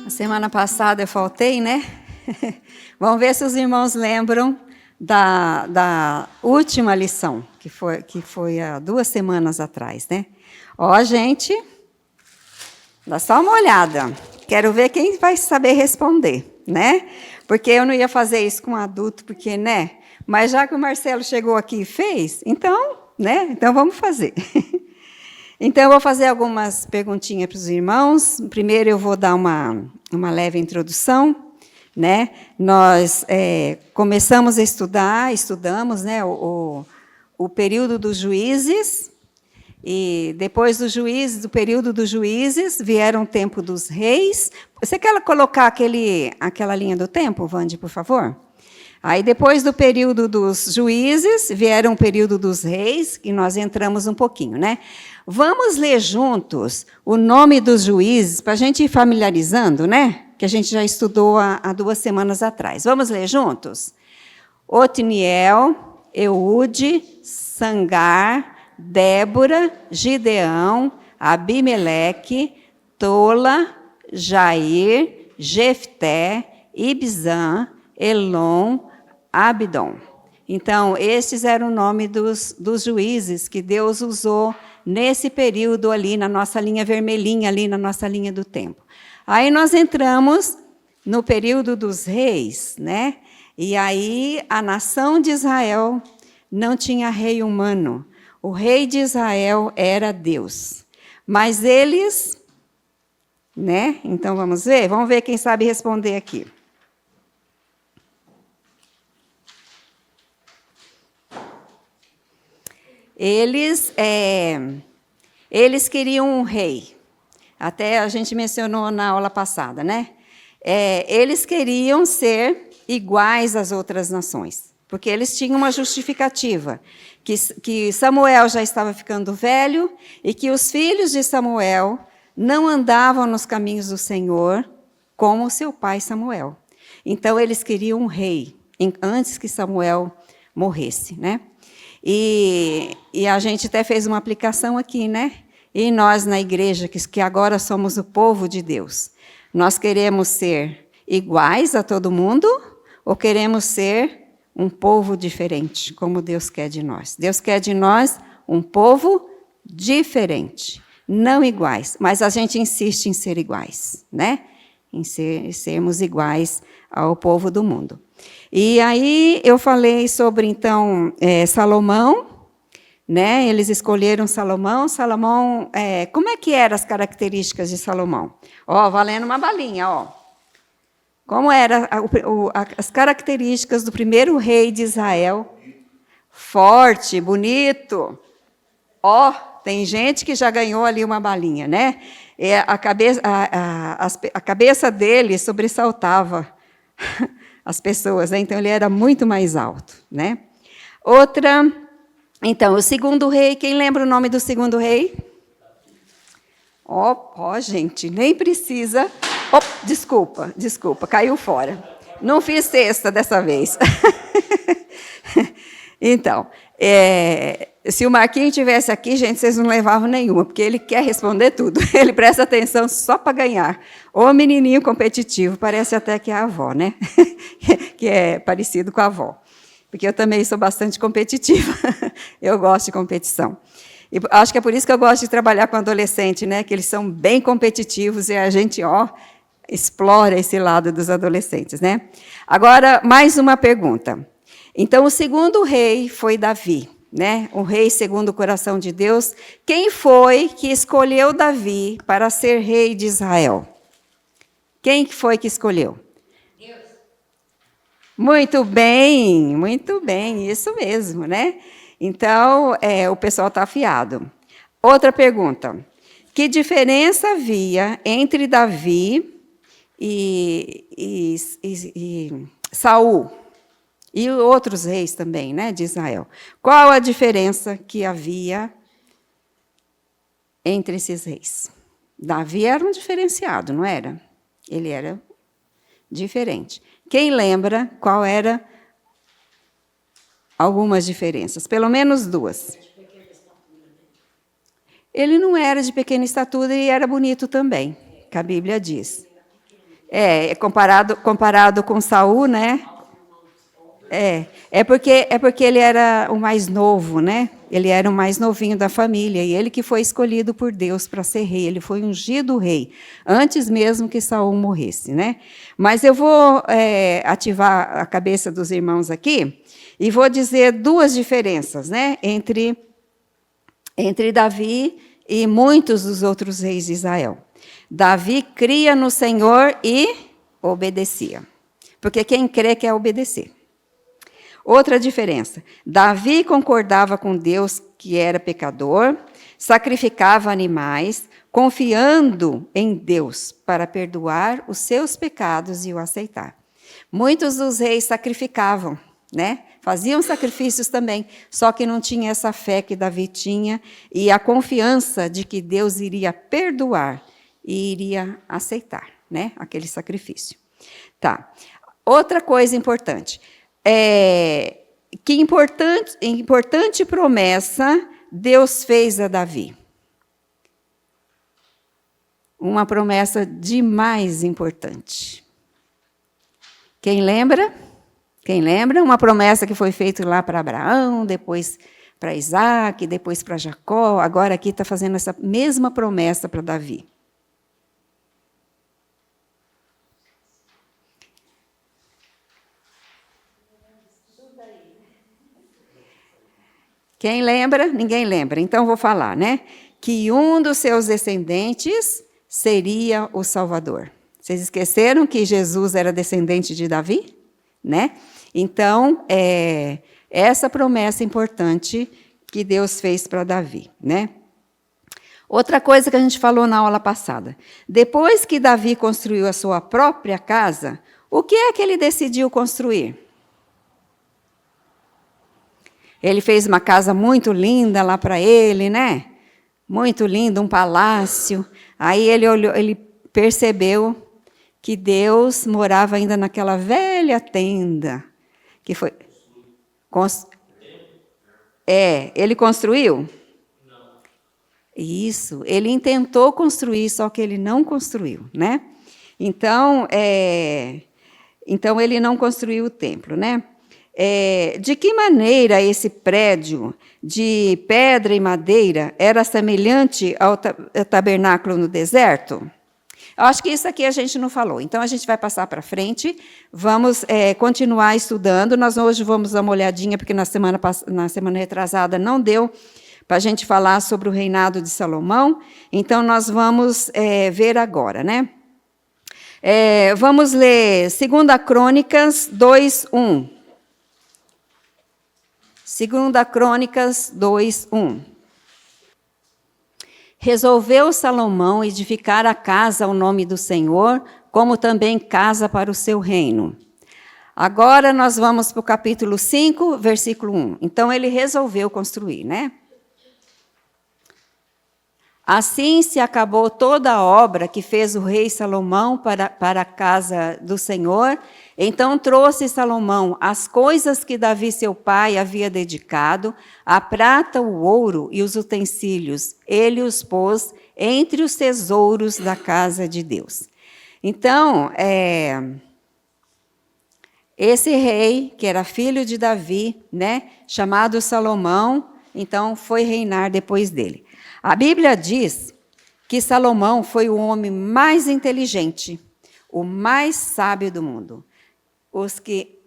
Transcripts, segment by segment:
Semana passada eu faltei, né? Vamos ver se os irmãos lembram da última lição, que foi há 2 semanas atrás, né? Ó, gente, dá só uma olhada. Quero ver quem vai saber responder, né? Porque eu não ia fazer isso com adulto, porque, né? Mas já que o Marcelo chegou aqui e fez, então, né? Então vamos fazer. Então, eu vou fazer algumas perguntinhas para os irmãos. Primeiro, eu vou dar uma leve introdução, né? Nós começamos a estudamos, né, o período dos juízes, e depois do período dos juízes, vieram o tempo dos reis. Você quer colocar aquela linha do tempo, Vande, por favor? Aí, depois do período dos juízes, vieram o período dos reis, e nós entramos um pouquinho, né? Vamos ler juntos o nome dos juízes, para a gente ir familiarizando, né? Que a gente já estudou há 2 semanas atrás. Vamos ler juntos? Otniel, Eude, Sangar, Débora, Gideão, Abimeleque, Tola, Jair, Jefté, Ibzan, Elon, Abdon. Então, estes eram o nome dos juízes que Deus usou nesse período ali, na nossa linha vermelhinha, ali na nossa linha do tempo. Aí nós entramos no período dos reis, né? E aí a nação de Israel não tinha rei humano. O rei de Israel era Deus. Mas eles, né? Então vamos ver quem sabe responder aqui. Eles queriam um rei. Até a gente mencionou na aula passada, né? Eles queriam ser iguais às outras nações, porque eles tinham uma justificativa, que Samuel já estava ficando velho e que os filhos de Samuel não andavam nos caminhos do Senhor como seu pai Samuel. Então, eles queriam um rei, antes que Samuel morresse, né? E a gente até fez uma aplicação aqui, né? E nós, na igreja, que agora somos o povo de Deus, nós queremos ser iguais a todo mundo ou queremos ser um povo diferente, como Deus quer de nós? Deus quer de nós um povo diferente, não iguais, mas a gente insiste em ser iguais, né? Em sermos iguais ao povo do mundo. E aí eu falei sobre, então, Salomão, né? Eles escolheram Salomão. Salomão, como é que eram as características de Salomão? Ó, valendo uma balinha, ó. Como eram as características do primeiro rei de Israel? Forte, bonito. Ó, tem gente que já ganhou ali uma balinha, né? A cabeça dele sobressaltava as pessoas, né? Então ele era muito mais alto, né? Outra, então, o segundo rei, quem lembra o nome do segundo rei? Gente, nem precisa. Desculpa, caiu fora. Não fiz sexta dessa vez. Então, se o Marquinhos estivesse aqui, gente, vocês não levavam nenhuma, porque ele quer responder tudo. Ele presta atenção só para ganhar. O menininho competitivo, parece até que é a avó, né? Que é parecido com a avó. Porque eu também sou bastante competitiva. Eu gosto de competição. E acho que é por isso que eu gosto de trabalhar com adolescente, né? Que eles são bem competitivos e a gente, explora esse lado dos adolescentes, né? Agora, mais uma pergunta. Então, o segundo rei foi Davi, né? Um rei segundo o coração de Deus. Quem foi que escolheu Davi para ser rei de Israel? Quem foi que escolheu? Deus. Muito bem, isso mesmo, né? Então, o pessoal está afiado. Outra pergunta. Que diferença havia entre Davi e Saul? E outros reis também, né, de Israel. Qual a diferença que havia entre esses reis? Davi era um diferenciado, não era? Ele era diferente. Quem lembra qual era algumas diferenças? Pelo menos duas. Ele não era de pequena estatura e era bonito também, que a Bíblia diz. Comparado com Saul, né? É porque ele era o mais novo, né? Ele era o mais novinho da família, e ele que foi escolhido por Deus para ser rei. Ele foi ungido rei, antes mesmo que Saul morresse, né? Mas eu vou ativar a cabeça dos irmãos aqui e vou dizer duas diferenças, né? Entre Davi e muitos dos outros reis de Israel. Davi cria no Senhor e obedecia. Porque quem crê quer obedecer. Outra diferença, Davi concordava com Deus que era pecador, sacrificava animais, confiando em Deus para perdoar os seus pecados e o aceitar. Muitos dos reis sacrificavam, né? Faziam sacrifícios também, só que não tinha essa fé que Davi tinha e a confiança de que Deus iria perdoar e iria aceitar, né? Aquele sacrifício. Tá. Outra coisa importante. Que importante promessa Deus fez a Davi. Uma promessa demais importante. Quem lembra? Quem lembra? Uma promessa que foi feita lá para Abraão, depois para Isaac, depois para Jacó. Agora aqui está fazendo essa mesma promessa para Davi. Quem lembra? Ninguém lembra. Então, vou falar, né? Que um dos seus descendentes seria o Salvador. Vocês esqueceram que Jesus era descendente de Davi? Né? Então, essa promessa importante que Deus fez para Davi, né? Outra coisa que a gente falou na aula passada. Depois que Davi construiu a sua própria casa, o que é que ele decidiu construir? Ele fez uma casa muito linda lá para ele, né? Muito lindo, um palácio. Aí ele percebeu que Deus morava ainda naquela velha tenda que foi. Ele construiu? Não. Isso. Ele intentou construir, só que ele não construiu, né? Então ele não construiu o templo, né? De que maneira esse prédio de pedra e madeira era semelhante ao tabernáculo no deserto? Eu acho que isso aqui a gente não falou. Então, a gente vai passar para frente, vamos continuar estudando. Nós hoje vamos dar uma olhadinha, porque na semana retrasada não deu para a gente falar sobre o reinado de Salomão. Então, nós vamos ver agora, né? Vamos ler 2 Crônicas 2:1. 2 Crônicas 2:1. Resolveu Salomão edificar a casa ao nome do Senhor, como também casa para o seu reino. Agora nós vamos para o capítulo 5, versículo 1. Então ele resolveu construir, né? Assim se acabou toda a obra que fez o rei Salomão para a casa do Senhor. Então trouxe Salomão as coisas que Davi, seu pai, havia dedicado, a prata, o ouro e os utensílios. Ele os pôs entre os tesouros da casa de Deus. Então, esse rei, que era filho de Davi, né, chamado Salomão, então foi reinar depois dele. A Bíblia diz que Salomão foi o homem mais inteligente, o mais sábio do mundo. Os que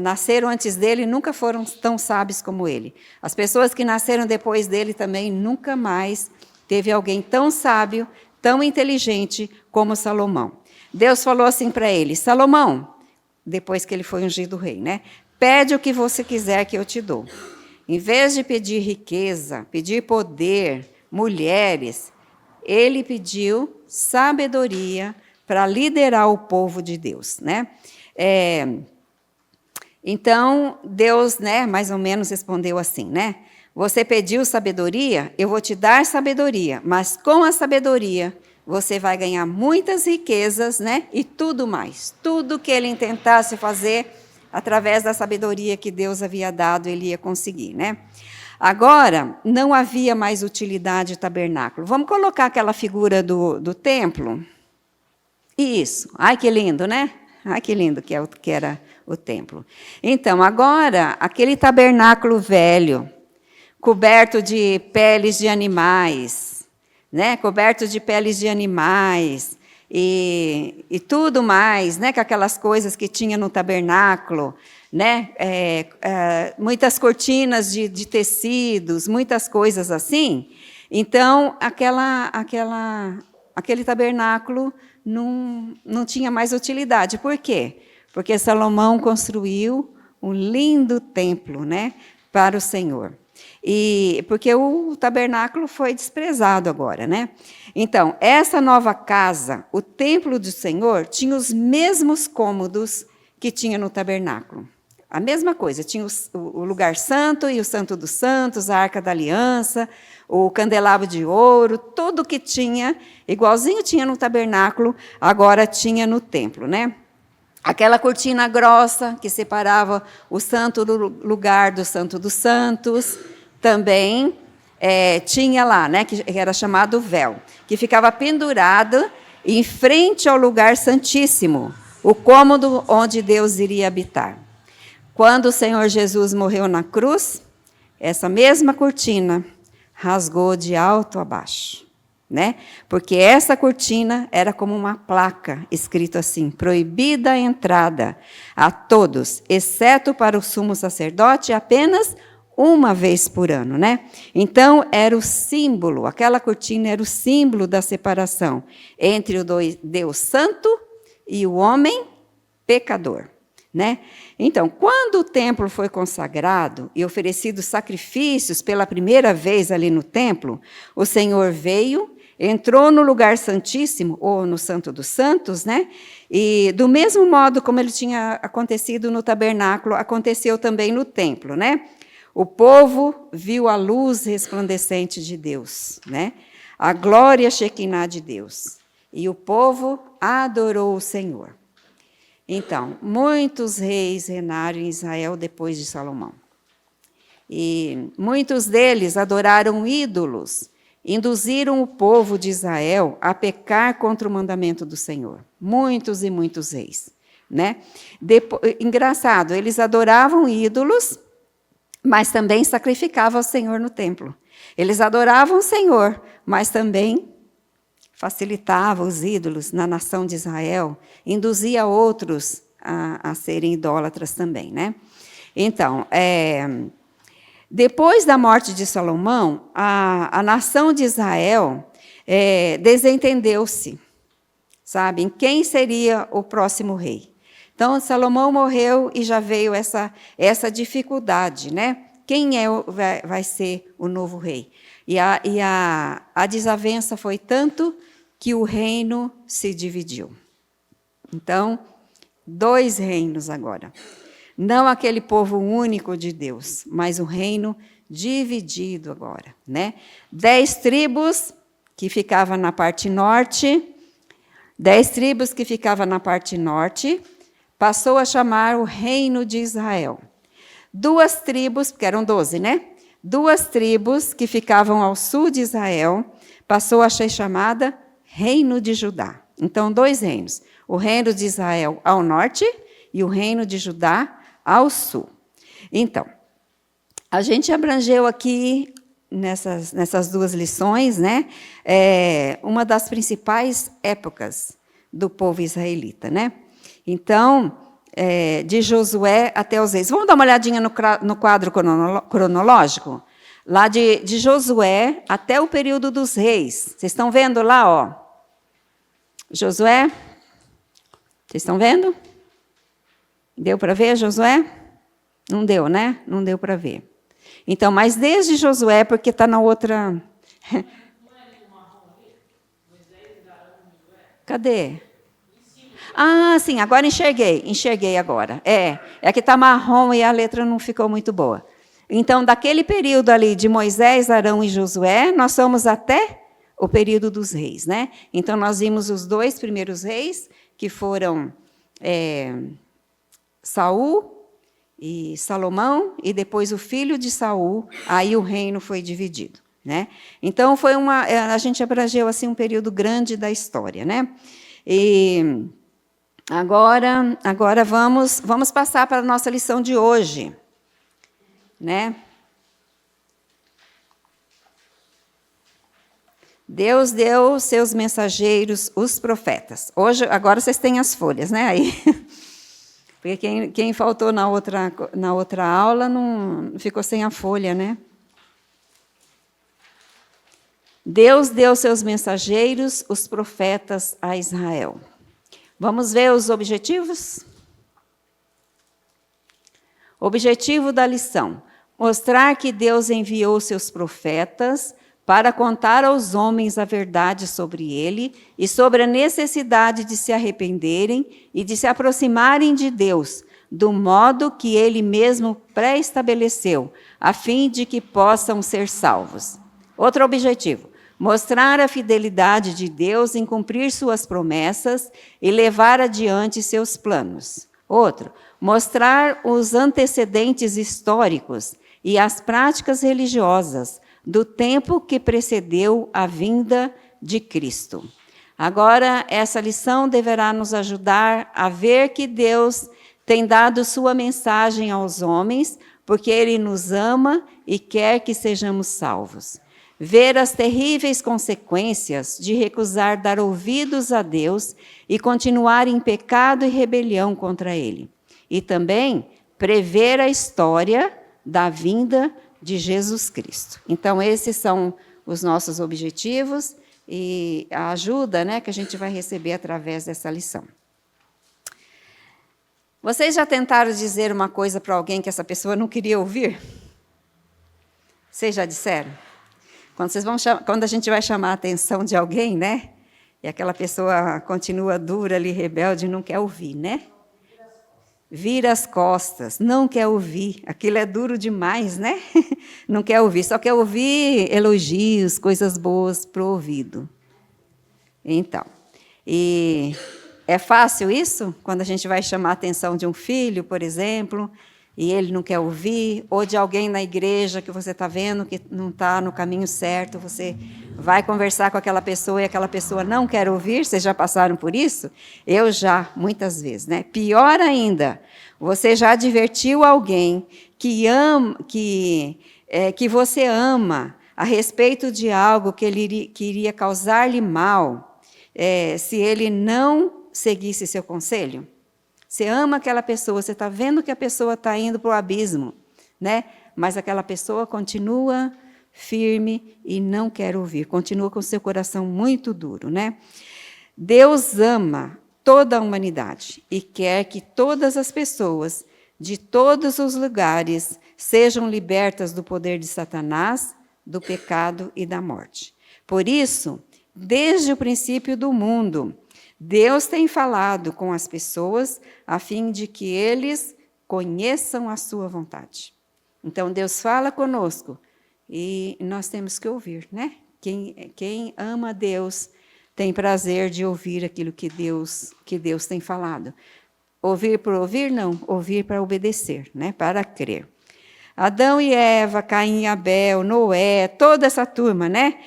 nasceram antes dele nunca foram tão sábios como ele. As pessoas que nasceram depois dele também nunca mais teve alguém tão sábio, tão inteligente como Salomão. Deus falou assim para ele: Salomão, depois que ele foi ungido rei, né? Pede o que você quiser que eu te dou. Em vez de pedir riqueza, pedir poder, mulheres, ele pediu sabedoria para liderar o povo de Deus, né? Então, Deus, né, mais ou menos respondeu assim, né? Você pediu sabedoria, eu vou te dar sabedoria, mas com a sabedoria você vai ganhar muitas riquezas, né? E tudo mais. Tudo que ele intentasse fazer, através da sabedoria que Deus havia dado, ele ia conseguir, né? Agora, não havia mais utilidade do tabernáculo. Vamos colocar aquela figura do templo? Isso. Ai, que lindo, né? Ai, que lindo que era o templo. Então, agora, aquele tabernáculo velho, coberto de peles de animais, né? Coberto de peles de animais e tudo mais, né? Com aquelas coisas que tinha no tabernáculo, né? Muitas cortinas de tecidos, muitas coisas assim. Então, aquele tabernáculo não tinha mais utilidade. Por quê? Porque Salomão construiu um lindo templo, né, para o Senhor. E porque o tabernáculo foi desprezado agora, né? Então, essa nova casa, o templo do Senhor, tinha os mesmos cômodos que tinha no tabernáculo. A mesma coisa, tinha o lugar santo e o santo dos santos, a arca da aliança, o candelabro de ouro, tudo que tinha, igualzinho tinha no tabernáculo, agora tinha no templo, né? Aquela cortina grossa que separava o santo do lugar do santo dos santos, também tinha lá, né, que era chamado véu, que ficava pendurado em frente ao lugar santíssimo, o cômodo onde Deus iria habitar. Quando o Senhor Jesus morreu na cruz, essa mesma cortina rasgou de alto a baixo, né? Porque essa cortina era como uma placa escrito assim: proibida a entrada a todos, exceto para o sumo sacerdote, apenas uma vez por ano, né? Então era o símbolo, aquela cortina era o símbolo da separação entre o Deus santo e o homem pecador, né? Então, quando o templo foi consagrado e oferecidos sacrifícios pela primeira vez ali no templo, o Senhor veio, entrou no lugar santíssimo, ou no Santo dos Santos, né? E do mesmo modo como ele tinha acontecido no tabernáculo, aconteceu também no templo, né? O povo viu a luz resplandecente de Deus, né? A glória Shekinah de Deus. E o povo adorou o Senhor. Então, muitos reis reinaram em Israel depois de Salomão. E muitos deles adoraram ídolos, induziram o povo de Israel a pecar contra o mandamento do Senhor. Muitos e muitos reis, né? Engraçado, eles adoravam ídolos, mas também sacrificavam ao Senhor no templo. Eles adoravam o Senhor, mas também facilitava os ídolos na nação de Israel, induzia outros a serem idólatras também, né? Então, depois da morte de Salomão, a nação de Israel desentendeu-se, sabe, em quem seria o próximo rei. Então, Salomão morreu e já veio essa dificuldade, né? quem vai ser o novo rei. E a desavença foi tanto que o reino se dividiu. Então, 2 reinos agora. Não aquele povo único de Deus, mas o reino dividido agora, né? 10 tribos que ficavam na parte norte, 10 tribos que ficavam na parte norte, passou a chamar o reino de Israel. 2 tribos, porque eram 12, né? 2 tribos que ficavam ao sul de Israel, passou a ser chamada reino de Judá. Então, 2 reinos. O reino de Israel ao norte e o reino de Judá ao sul. Então, a gente abrangeu aqui, nessas 2 lições, né, uma das principais épocas do povo israelita, né? Então, de Josué até os reis. Vamos dar uma olhadinha no quadro cronológico? Lá de Josué até o período dos reis. Vocês estão vendo lá, ó? Josué? Vocês estão vendo? Deu para ver, Josué? Não deu, né? Não deu para ver. Então, mas desde Josué, porque está na outra... Cadê? Ah, sim, agora enxerguei agora. É que está marrom e a letra não ficou muito boa. Então, daquele período ali de Moisés, Arão e Josué, nós somos até o período dos reis, né? Então, nós vimos os 2 primeiros reis, que foram Saul e Salomão, e depois o filho de Saul, aí o reino foi dividido, né? Então, a gente abrangeu assim, um período grande da história, né? E agora vamos passar para a nossa lição de hoje, né? Deus deu seus mensageiros, os profetas. Agora vocês têm as folhas, né? Aí, porque quem faltou na outra aula não ficou sem a folha, né? Deus deu seus mensageiros, os profetas, a Israel. Vamos ver os objetivos? Objetivo da lição: mostrar que Deus enviou seus profetas para contar aos homens a verdade sobre ele e sobre a necessidade de se arrependerem e de se aproximarem de Deus, do modo que ele mesmo pré-estabeleceu, a fim de que possam ser salvos. Outro objetivo: mostrar a fidelidade de Deus em cumprir suas promessas e levar adiante seus planos. Outro: mostrar os antecedentes históricos e as práticas religiosas do tempo que precedeu a vinda de Cristo. Agora, essa lição deverá nos ajudar a ver que Deus tem dado sua mensagem aos homens, porque Ele nos ama e quer que sejamos salvos. Ver as terríveis consequências de recusar dar ouvidos a Deus e continuar em pecado e rebelião contra Ele. E também prever a história da vinda de Jesus Cristo. Então, esses são os nossos objetivos e a ajuda, né, que a gente vai receber através dessa lição. Vocês já tentaram dizer uma coisa para alguém que essa pessoa não queria ouvir? Vocês já disseram? Quando a gente vai chamar a atenção de alguém, né, e aquela pessoa continua dura ali, rebelde, não quer ouvir, né? Vira as costas, não quer ouvir. Aquilo é duro demais, né? Não quer ouvir, só quer ouvir elogios, coisas boas para o ouvido. Então, e é fácil isso? Quando a gente vai chamar a atenção de um filho, por exemplo, e ele não quer ouvir, ou de alguém na igreja que você está vendo que não está no caminho certo, você vai conversar com aquela pessoa e aquela pessoa não quer ouvir. Vocês já passaram por isso? Eu já, muitas vezes, né? Pior ainda, você já advertiu alguém que você ama a respeito de algo que iria causar-lhe mal, se ele não seguisse seu conselho? Você ama aquela pessoa, você está vendo que a pessoa está indo para o abismo, né? Mas aquela pessoa continua firme e não quer ouvir, continua com seu coração muito duro, né? Deus ama toda a humanidade e quer que todas as pessoas de todos os lugares sejam libertas do poder de Satanás, do pecado e da morte. Por isso, desde o princípio do mundo, Deus tem falado com as pessoas a fim de que eles conheçam a sua vontade. Então, Deus fala conosco e nós temos que ouvir, né? Quem ama Deus tem prazer de ouvir aquilo que Deus tem falado. Ouvir por ouvir? Não. Ouvir para obedecer, né? Para crer. Adão e Eva, Caim e Abel, Noé, toda essa turma, né?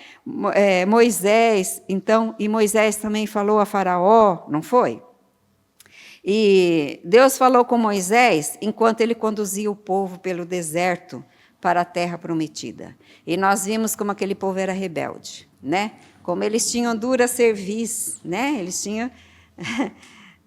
Moisés, então, e Moisés também falou a Faraó, não foi? E Deus falou com Moisés enquanto ele conduzia o povo pelo deserto para a terra prometida. E nós vimos como aquele povo era rebelde, né? Como eles tinham dura cerviz, né? Eles tinham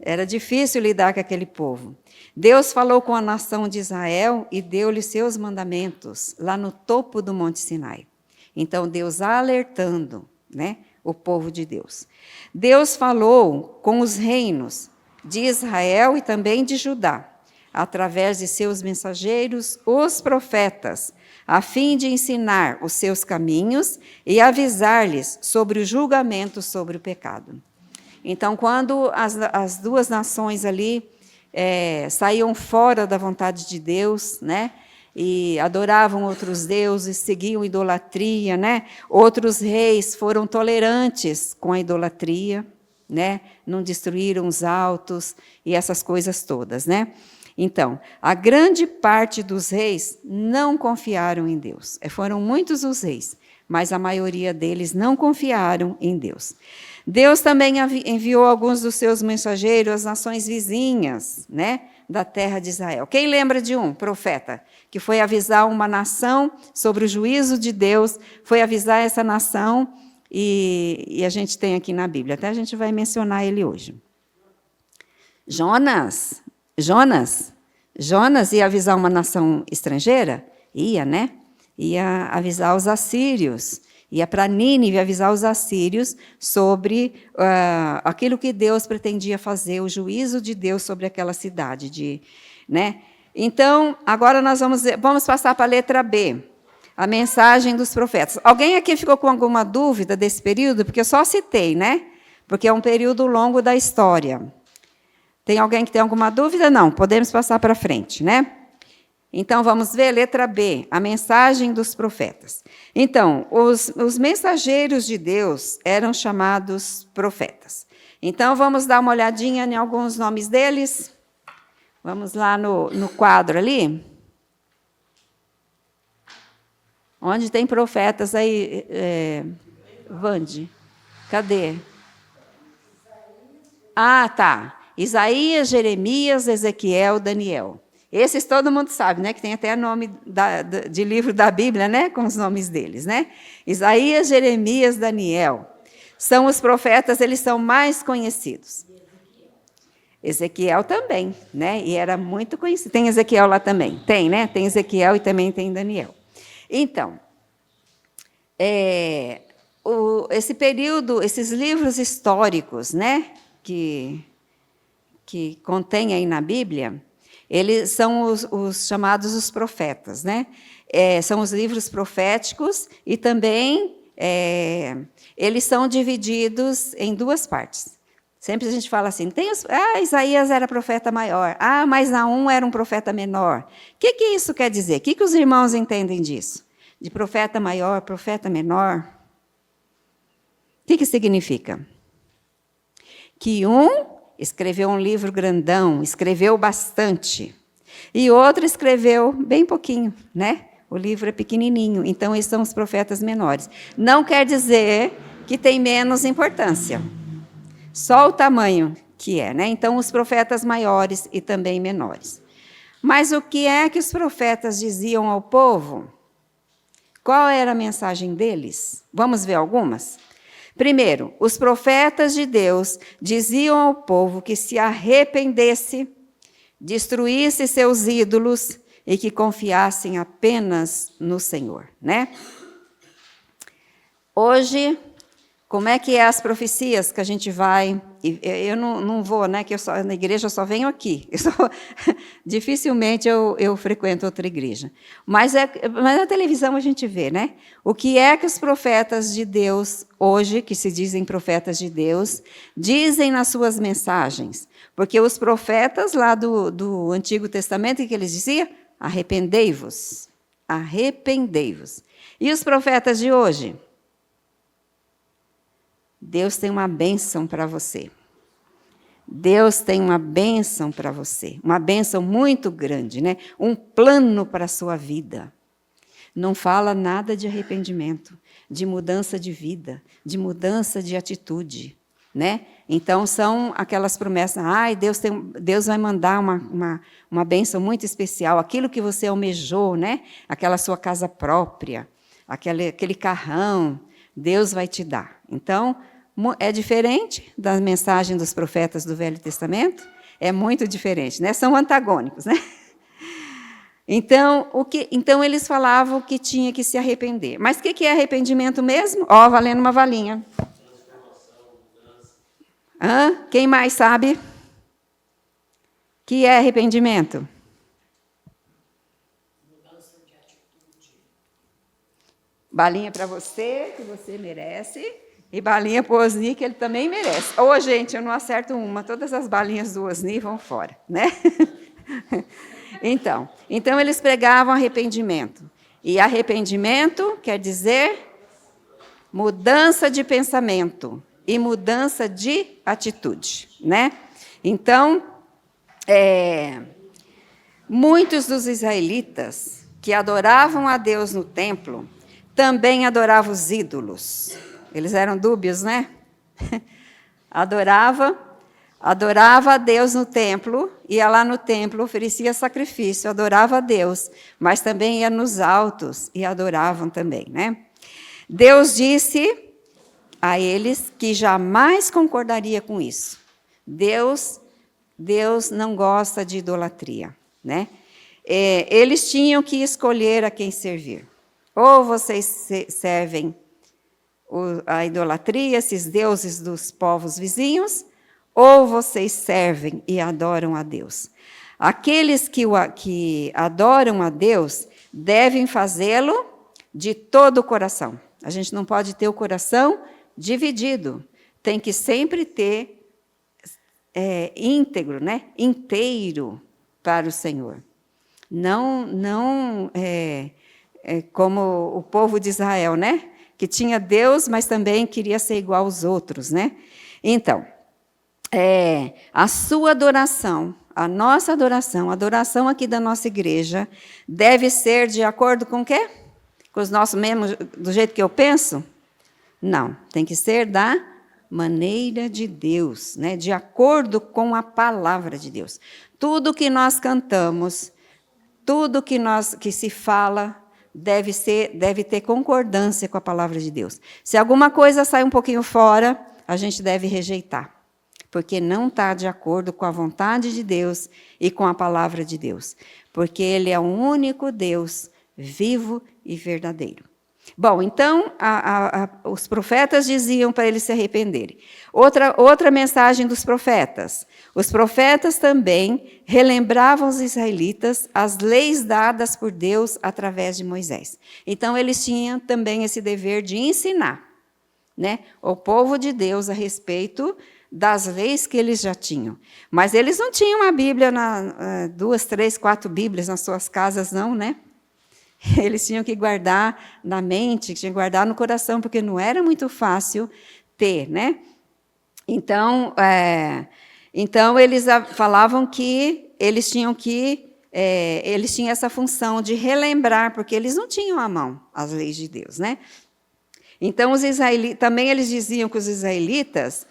era difícil lidar com aquele povo. Deus falou com a nação de Israel e deu-lhe seus mandamentos lá no topo do Monte Sinai. Então, Deus alertando, né, o povo de Deus. Deus falou com os reinos de Israel e também de Judá, através de seus mensageiros, os profetas, a fim de ensinar os seus caminhos e avisar-lhes sobre o julgamento sobre o pecado. Então, quando as duas nações ali saíam fora da vontade de Deus, né, e adoravam outros deuses, seguiam idolatria, né, outros reis foram tolerantes com a idolatria, né, não destruíram os altos e essas coisas todas, né. Então, a grande parte dos reis não confiaram em Deus. Foram muitos os reis, mas a maioria deles não confiaram em Deus. Deus também enviou alguns dos seus mensageiros às nações vizinhas, né, da terra de Israel. Quem lembra de um profeta que foi avisar uma nação sobre o juízo de Deus, foi avisar essa nação, e a gente tem aqui na Bíblia, até a gente vai mencionar ele hoje. Jonas ia avisar uma nação estrangeira? Ia, né? Ia avisar os assírios. Ia para Nínive avisar os assírios sobre aquilo que Deus pretendia fazer, o juízo de Deus sobre aquela cidade. Né? Então, agora nós vamos passar para a letra B, a mensagem dos profetas. Alguém aqui ficou com alguma dúvida desse período? Porque eu só citei, né? Porque é um período longo da história. Tem alguém que tem alguma dúvida? Não, podemos passar para frente, né? Então, vamos ver, letra B, a mensagem dos profetas. Então, os mensageiros de Deus eram chamados profetas. Então, vamos dar uma olhadinha em alguns nomes deles. Vamos lá no quadro ali. Onde tem profetas aí, Vande? Cadê? Ah, tá. Isaías, Jeremias, Ezequiel, Daniel. Esses todo mundo sabe, né? Que tem até nome de livro da Bíblia, né? Com os nomes deles, né? Isaías, Jeremias, Daniel. São os profetas, eles são mais conhecidos. Ezequiel também, né? E era muito conhecido. Tem Ezequiel lá também? Tem, né? Tem Ezequiel e também tem Daniel. Então, esse período, esses livros históricos, né? Que contém aí na Bíblia, eles são os chamados os profetas, né? São os livros proféticos e também eles são divididos em duas partes. Sempre a gente fala assim, Isaías era profeta maior, mas Naum era um profeta menor. O que isso quer dizer? O que os irmãos entendem disso? De profeta maior, profeta menor? O que significa? Que um escreveu um livro grandão, escreveu bastante. E outro escreveu bem pouquinho, né? O livro é pequenininho, então esses são os profetas menores. Não quer dizer que tem menos importância. Só o tamanho que é, né? Então, os profetas maiores e também menores. Mas o que é que os profetas diziam ao povo? Qual era a mensagem deles? Vamos ver algumas? Primeiro, os profetas de Deus diziam ao povo que se arrependesse, destruísse seus ídolos e que confiassem apenas no Senhor, né? Hoje, como é que é as profecias que a gente vai eu não vou, né? Que na igreja eu só venho aqui. Dificilmente eu frequento outra igreja. Mas na televisão a gente vê, né? O que é que os profetas de Deus, hoje, que se dizem profetas de Deus, dizem nas suas mensagens. Porque os profetas lá do Antigo Testamento, o que eles diziam? Arrependei-vos. Arrependei-vos. E os profetas de hoje? Deus tem uma bênção para você. Deus tem uma bênção para você. Uma bênção muito grande, né? Um plano para a sua vida. Não fala nada de arrependimento, de mudança de vida, de mudança de atitude, né? Então, são aquelas promessas. Deus vai mandar uma bênção muito especial. Aquilo que você almejou, né? Aquela sua casa própria, aquele carrão, Deus vai te dar. Então, é diferente da mensagem dos profetas do Velho Testamento? É muito diferente, né? São antagônicos, né? Então, eles falavam que tinha que se arrepender. Mas o que é arrependimento mesmo? Valendo uma valinha. Quem mais sabe? O que é arrependimento? Mudança de atitude. Balinha para você, que você merece. E balinha para o Osni, que ele também merece. Gente, eu não acerto uma. Todas as balinhas do Osni vão fora, né? Então, eles pregavam arrependimento. E arrependimento quer dizer mudança de pensamento e mudança de atitude, né? Então, muitos dos israelitas que adoravam a Deus no templo também adoravam os ídolos. Eles eram dúbios, né? Adorava a Deus no templo, ia lá no templo, oferecia sacrifício, adorava a Deus, mas também ia nos altos e adoravam também, né? Deus disse a eles que jamais concordaria com isso. Deus não gosta de idolatria, né? Eles tinham que escolher a quem servir. Ou vocês servem a idolatria, esses deuses dos povos vizinhos, ou vocês servem e adoram a Deus. Aqueles que adoram a Deus devem fazê-lo de todo o coração. A gente não pode ter o coração dividido. Tem que sempre ter íntegro, né? Inteiro para o Senhor. Não como o povo de Israel, né? Que tinha Deus, mas também queria ser igual aos outros, né? Então, a sua adoração, a nossa adoração, a adoração aqui da nossa igreja, deve ser de acordo com o quê? Com os nossos mesmos, do jeito que eu penso? Não, tem que ser da maneira de Deus, né? De acordo com a palavra de Deus. Tudo que nós cantamos, tudo que se fala, deve ter concordância com a palavra de Deus. Se alguma coisa sai um pouquinho fora, a gente deve rejeitar, porque não está de acordo com a vontade de Deus e com a palavra de Deus, porque Ele é o único Deus vivo e verdadeiro. Bom, então, os profetas diziam para eles se arrependerem. Outra mensagem dos profetas. Os profetas também relembravam os israelitas as leis dadas por Deus através de Moisés. Então, eles tinham também esse dever de ensinar, né, o povo de Deus a respeito das leis que eles já tinham. Mas eles não tinham a Bíblia, 2, 3, 4 Bíblias nas suas casas, não, né? Eles tinham que guardar na mente, tinham que guardar no coração, porque não era muito fácil ter, né? Então, eles falavam que eles tinham essa função de relembrar, porque eles não tinham à mão as leis de Deus, né? Então, os israelitas, também eles diziam que os israelitas,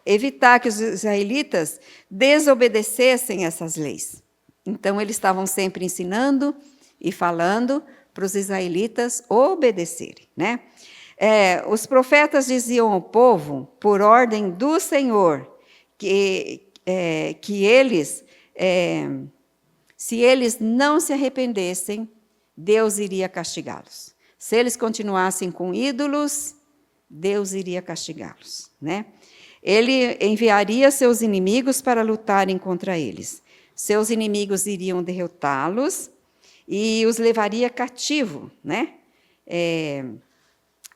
evitar que os israelitas desobedecessem essas leis. Então, eles estavam sempre ensinando e falando para os israelitas obedecerem, né? Os profetas diziam ao povo, por ordem do Senhor, que eles, se eles não se arrependessem, Deus iria castigá-los. Se eles continuassem com ídolos, Deus iria castigá-los, né? ele enviaria seus inimigos para lutarem contra eles. Seus inimigos iriam derrotá-los e os levaria cativo, né?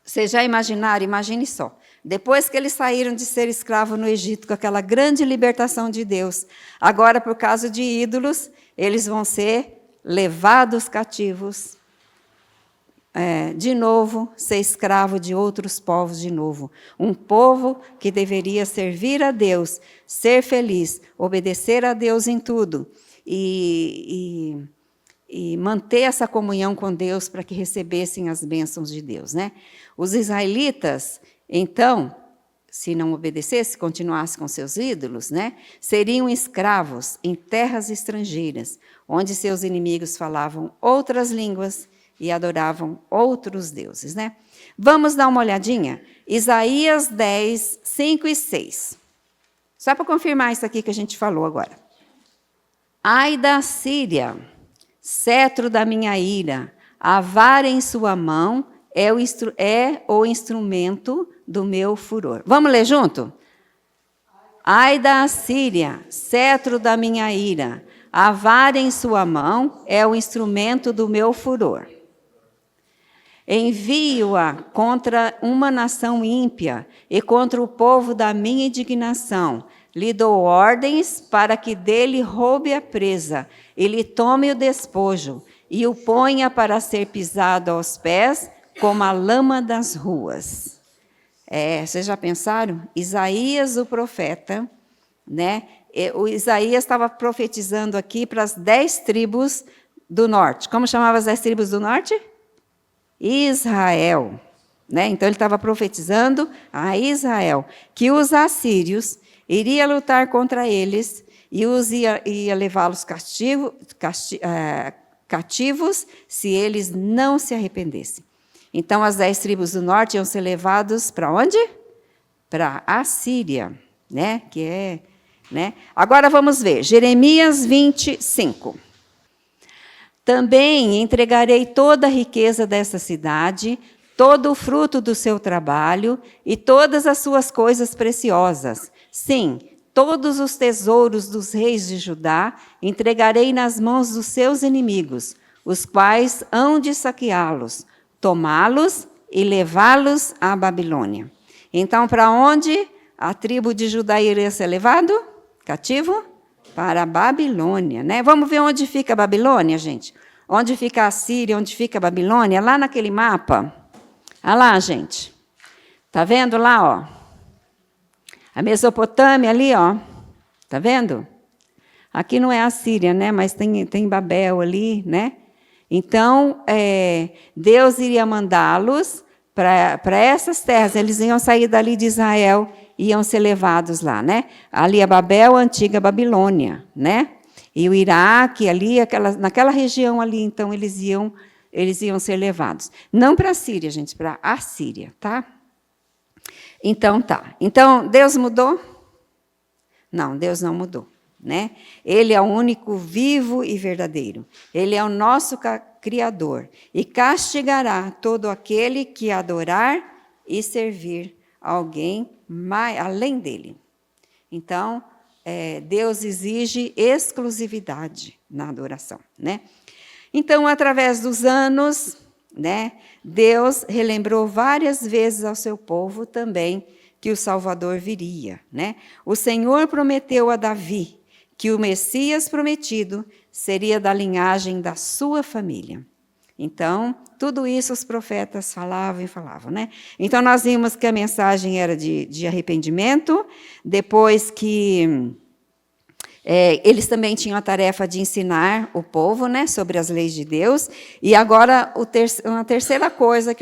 Vocês já imaginaram? Imagine só. Depois que eles saíram de ser escravos no Egito, com aquela grande libertação de Deus, agora, por causa de ídolos, eles vão ser levados cativos, de novo, ser escravo de outros povos de novo. Um povo que deveria servir a Deus, ser feliz, obedecer a Deus em tudo e manter essa comunhão com Deus para que recebessem as bênçãos de Deus, né? Os israelitas, então, se não obedecesse, continuasse com seus ídolos, né, seriam escravos em terras estrangeiras, onde seus inimigos falavam outras línguas e adoravam outros deuses, né? Vamos dar uma olhadinha? Isaías 10, 5 e 6. Só para confirmar isso aqui que a gente falou agora. Ai da Síria, cetro da minha ira, a vara em sua mão é o instrumento do meu furor. Vamos ler junto? Ai da Síria, cetro da minha ira, a vara em sua mão é o instrumento do meu furor. Envio-a contra uma nação ímpia e contra o povo da minha indignação. Lhe dou ordens para que dele roube a presa, e lhe tome o despojo, e o ponha para ser pisado aos pés, como a lama das ruas. Vocês já pensaram? Isaías, o profeta, né? O Isaías estava profetizando aqui para as 10 tribos do norte. Como chamava as 10 tribos do norte? Israel, né? Então ele estava profetizando a Israel que os assírios iria lutar contra eles e ia levá-los cativos se eles não se arrependessem. Então as 10 tribos do norte iam ser levados para onde? Para a Síria, né? Né? Agora vamos ver Jeremias 25. Também entregarei toda a riqueza dessa cidade, todo o fruto do seu trabalho e todas as suas coisas preciosas. Sim, todos os tesouros dos reis de Judá entregarei nas mãos dos seus inimigos, os quais hão de saqueá-los, tomá-los e levá-los à Babilônia. Então, para onde a tribo de Judá iria ser levado? Cativo? Para a Babilônia, né? Vamos ver onde fica a Babilônia, gente? Onde fica a Síria, onde fica a Babilônia? Lá naquele mapa. Olha lá, gente. Está vendo lá, ó? A Mesopotâmia ali, ó. Está vendo? Aqui não é a Síria, né? Mas tem Babel ali, né? Então, Deus iria mandá-los para essas terras. Eles iam sair dali de Israel e iam ser levados lá, né? Ali é Babel, a antiga Babilônia, né? E o Iraque, ali, naquela região ali, então, eles iam ser levados. Não para a Síria, gente, para a Síria, tá? Então, tá. Então, Deus mudou? Não, Deus não mudou, né? Ele é o único vivo e verdadeiro. Ele é o nosso Criador. E castigará todo aquele que adorar e servir alguém além dele. Então, Deus exige exclusividade na adoração, né? Então, através dos anos, né, Deus relembrou várias vezes ao seu povo também que o Salvador viria, né? O Senhor prometeu a Davi que o Messias prometido seria da linhagem da sua família. Então, tudo isso os profetas falavam e falavam, né? Então, nós vimos que a mensagem era de arrependimento, depois que eles também tinham a tarefa de ensinar o povo, né, sobre as leis de Deus, e agora uma terceira coisa,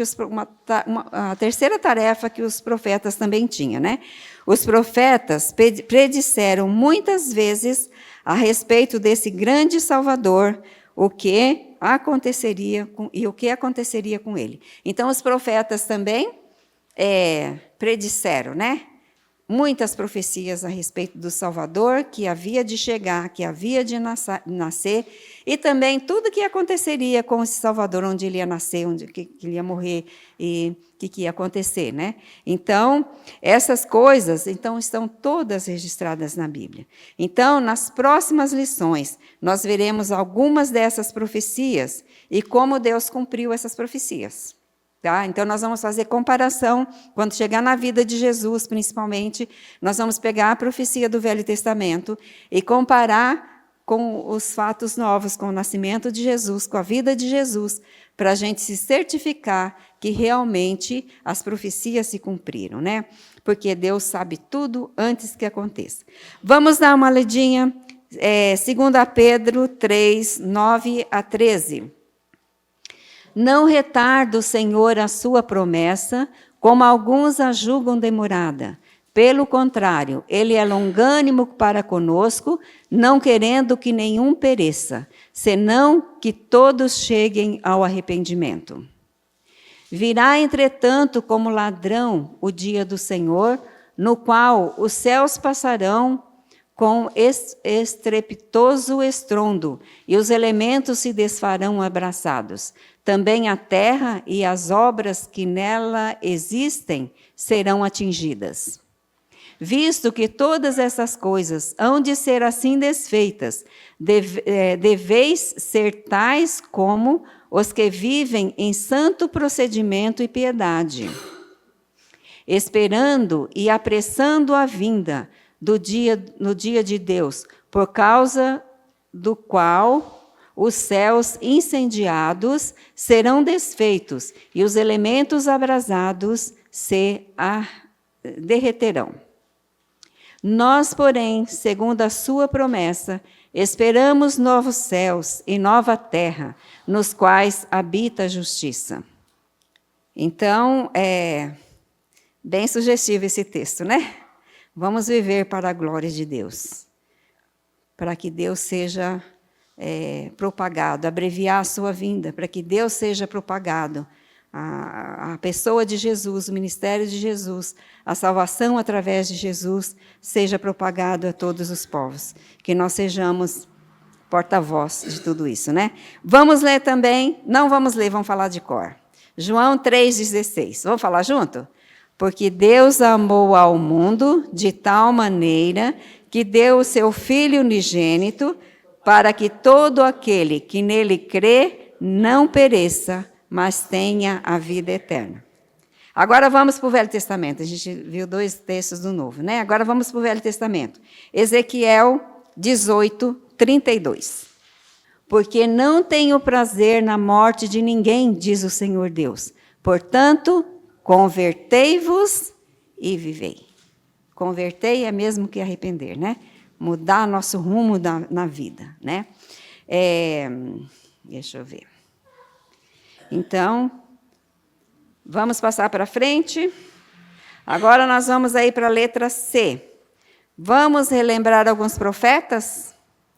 a terceira tarefa que os profetas também tinham, né? Os profetas predisseram muitas vezes a respeito desse grande Salvador, o que aconteceria com ele. Então, os profetas também predisseram, né? muitas profecias a respeito do Salvador, que havia de chegar, que havia de nascer, e também tudo que aconteceria com esse Salvador, onde ele ia nascer, onde que ele ia morrer, e o que ia acontecer, né? Então, essas coisas estão todas registradas na Bíblia. Então, nas próximas lições, nós veremos algumas dessas profecias e como Deus cumpriu essas profecias. Tá? Então, nós vamos fazer comparação, quando chegar na vida de Jesus, principalmente, nós vamos pegar a profecia do Velho Testamento e comparar com os fatos novos, com o nascimento de Jesus, com a vida de Jesus, para a gente se certificar que realmente as profecias se cumpriram, né? Porque Deus sabe tudo antes que aconteça. Vamos dar uma olhadinha, 2 Pedro 3, 9 a 13. Não retarda o Senhor a sua promessa, como alguns a julgam demorada. Pelo contrário, ele é longânimo para conosco, não querendo que nenhum pereça, senão que todos cheguem ao arrependimento. Virá, entretanto, como ladrão o dia do Senhor, no qual os céus passarão com estrepitoso estrondo, e os elementos se desfarão abraçados. Também a terra e as obras que nela existem serão atingidas. Visto que todas essas coisas hão de ser assim desfeitas, deveis ser tais como os que vivem em santo procedimento e piedade, esperando e apressando a vinda no dia de Deus, por causa do qual os céus incendiados serão desfeitos e os elementos abrasados se derreterão. Nós, porém, segundo a sua promessa, esperamos novos céus e nova terra, nos quais habita a justiça. Então, é bem sugestivo esse texto, né? Vamos viver para a glória de Deus, para que Deus seja propagado, abreviar a sua vinda, para que Deus seja propagado, a pessoa de Jesus, o ministério de Jesus, a salvação através de Jesus, seja propagado a todos os povos, que nós sejamos porta-voz de tudo isso, né? Vamos ler também, não vamos ler, vamos falar de cor. João 3,16, vamos falar junto? Porque Deus amou ao mundo de tal maneira que deu o seu Filho unigênito, para que todo aquele que nele crê não pereça, mas tenha a vida eterna. Agora vamos para o Velho Testamento. A gente viu 2 textos do Novo, né? Agora vamos para o Velho Testamento. Ezequiel 18, 32. Porque não tenho prazer na morte de ninguém, diz o Senhor Deus. Portanto, convertei-vos e vivei. Convertei é mesmo que arrepender, né? Mudar nosso rumo na vida, né? Deixa eu ver. Então, vamos passar para frente. Agora nós vamos aí para a letra C. Vamos relembrar alguns profetas?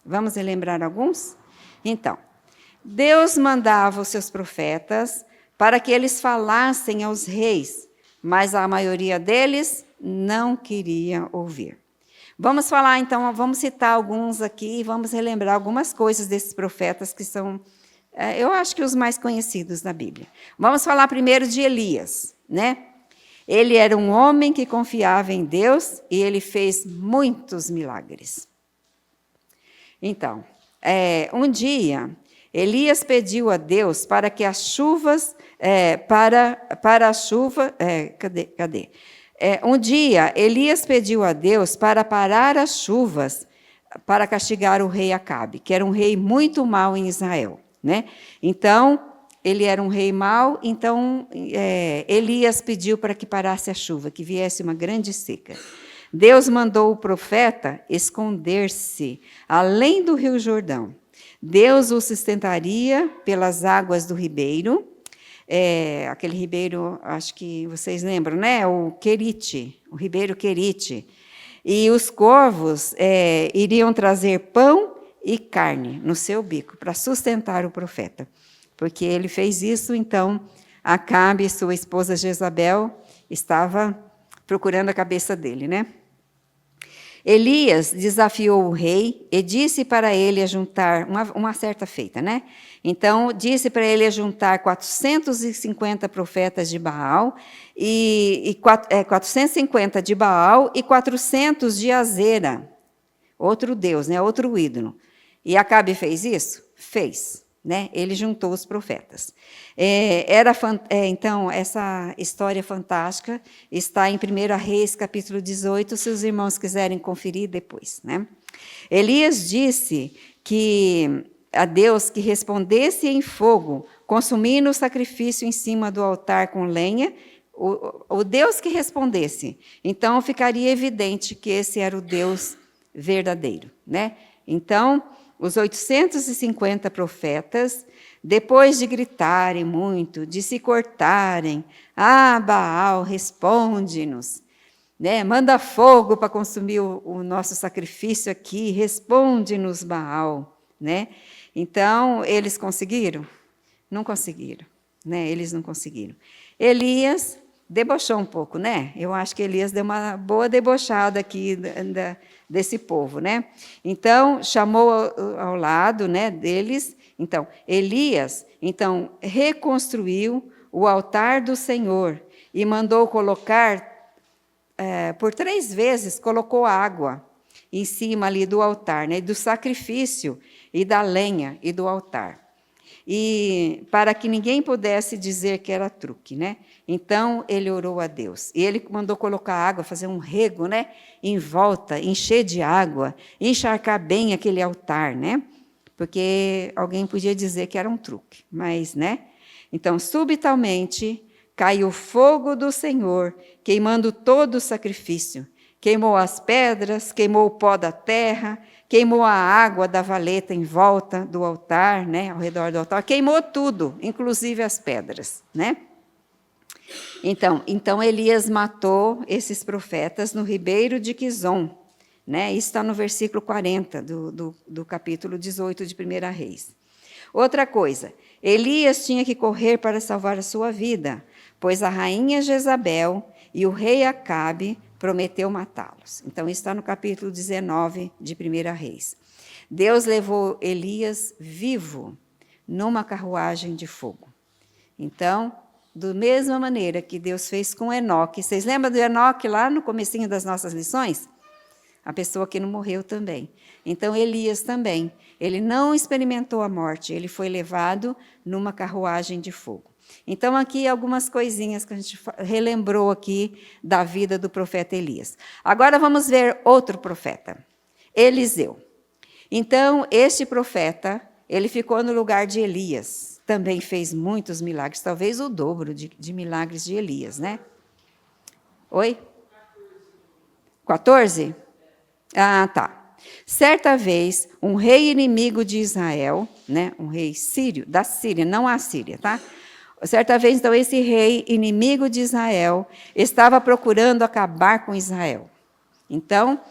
Vamos relembrar alguns? Então, Deus mandava os seus profetas para que eles falassem aos reis, mas a maioria deles não queria ouvir. Vamos falar, então, vamos citar alguns aqui, vamos relembrar algumas coisas desses profetas que são, eu acho que os mais conhecidos da Bíblia. Vamos falar primeiro de Elias, né? Ele era um homem que confiava em Deus e ele fez muitos milagres. Então, um dia, Elias pediu a Deus para que as chuvas, para a chuva, cadê? Um dia, Elias pediu a Deus para parar as chuvas para castigar o rei Acabe, que era um rei muito mau em Israel, né? Então, ele era um rei mau, então Elias pediu para que parasse a chuva, que viesse uma grande seca. Deus mandou o profeta esconder-se além do rio Jordão. Deus o sustentaria pelas águas do ribeiro, aquele ribeiro, acho que vocês lembram, né? O Querite, o ribeiro Querite. E os corvos iriam trazer pão e carne no seu bico para sustentar o profeta. Porque ele fez isso, então Acabe, sua esposa Jezabel, estava procurando a cabeça dele, né? Elias desafiou o rei e disse para ele ajuntar, uma certa feita, né? Então, disse para ele ajuntar 450 profetas de Baal, 450 de Baal e 400 de Azera, outro deus, né? Outro ídolo. E Acabe fez isso? Fez. Né? Ele juntou os profetas. Então, essa história fantástica está em 1 Reis, capítulo 18, se os irmãos quiserem conferir depois. Né? Elias disse a Deus que respondesse em fogo, consumindo o sacrifício em cima do altar com lenha, o Deus que respondesse. Então, ficaria evidente que esse era o Deus verdadeiro. Né? Então, os 850 profetas, depois de gritarem muito, de se cortarem, Baal, responde-nos, né? Manda fogo para consumir o nosso sacrifício aqui, responde-nos, Baal. Né? Então, eles conseguiram? Não conseguiram. Né? Eles não conseguiram. Elias debochou um pouco, né? Eu acho que Elias deu uma boa debochada aqui desse povo, né? Então, chamou ao lado, né, deles. Então, Elias, reconstruiu o altar do Senhor e mandou colocar, por 3 vezes, colocou água em cima ali do altar, né, do sacrifício e da lenha e do altar. E para que ninguém pudesse dizer que era truque, né? Então, ele orou a Deus. E ele mandou colocar água, fazer um rego, né? Em volta, encher de água, encharcar bem aquele altar, né? Porque alguém podia dizer que era um truque, mas, né? Então, subitamente, caiu o fogo do Senhor, queimando todo o sacrifício. Queimou as pedras, queimou o pó da terra, queimou a água da valeta em volta do altar, né, ao redor do altar, queimou tudo, inclusive as pedras. Né? Então Elias matou esses profetas no ribeiro de Quizon. Né? Isso está no versículo 40 do capítulo 18 de 1 Reis. Outra coisa, Elias tinha que correr para salvar a sua vida, pois a rainha Jezabel e o rei Acabe prometeu matá-los. Então, isso está no capítulo 19 de 1 Reis. Deus levou Elias vivo numa carruagem de fogo. Então, da mesma maneira que Deus fez com Enoque. Vocês lembram do Enoque lá no comecinho das nossas lições? A pessoa que não morreu também. Então, Elias também. Ele não experimentou a morte, ele foi levado numa carruagem de fogo. Então, aqui algumas coisinhas que a gente relembrou aqui da vida do profeta Elias. Agora vamos ver outro profeta, Eliseu. Então, este profeta, ele ficou no lugar de Elias. Também fez muitos milagres, talvez o dobro de milagres de Elias, né? Oi? 14? Tá. Certa vez, um rei inimigo de Israel, né, um rei sírio, da Síria, não a Síria, tá? Certa vez, então, esse rei inimigo de Israel estava procurando acabar com Israel. Então,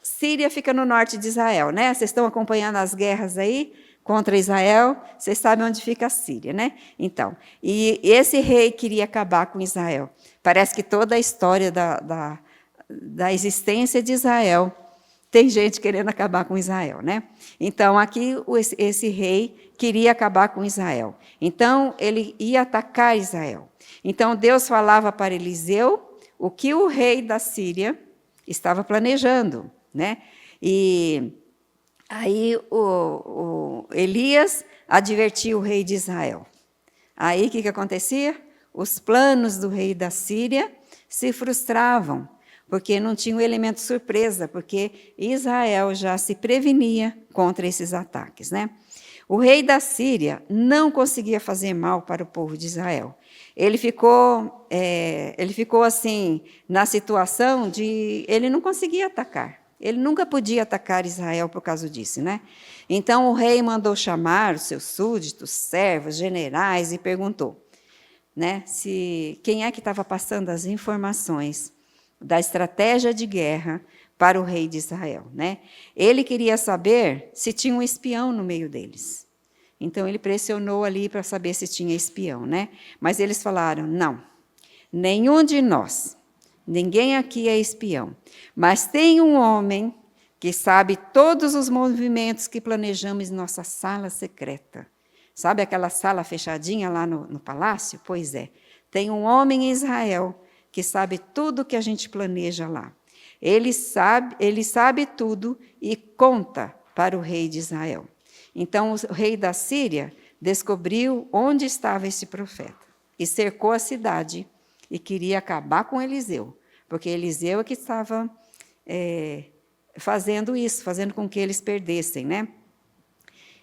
Síria fica no norte de Israel, né? Vocês estão acompanhando as guerras aí contra Israel, vocês sabem onde fica a Síria, né? Então, e esse rei queria acabar com Israel. Parece que toda a história da existência de Israel tem gente querendo acabar com Israel, né? Então, aqui, esse rei queria acabar com Israel. Então, ele ia atacar Israel. Então, Deus falava para Eliseu o que o rei da Síria estava planejando, né? E aí, o Elias advertiu o rei de Israel. Aí, o que acontecia? Os planos do rei da Síria se frustravam, porque não tinha o elemento surpresa, porque Israel já se prevenia contra esses ataques, né? O rei da Síria não conseguia fazer mal para o povo de Israel. Ele ficou assim, na situação de... Ele não conseguia atacar. Ele nunca podia atacar Israel por causa disso, né? Então, o rei mandou chamar os seus súditos, servos, generais, e perguntou, né, quem é que estava passando as informações da estratégia de guerra para o rei de Israel, né? Ele queria saber se tinha um espião no meio deles. Então, ele pressionou ali para saber se tinha espião, né? Mas eles falaram, não, nenhum de nós ninguém aqui é espião. Mas tem um homem que sabe todos os movimentos que planejamos em nossa sala secreta. Sabe aquela sala fechadinha lá no palácio? Pois é. Tem um homem em Israel que sabe tudo que a gente planeja lá. Ele sabe tudo e conta para o rei de Israel. Então, o rei da Síria descobriu onde estava esse profeta e cercou a cidade e queria acabar com Eliseu, porque Eliseu é que estava fazendo isso, fazendo com que eles perdessem, né?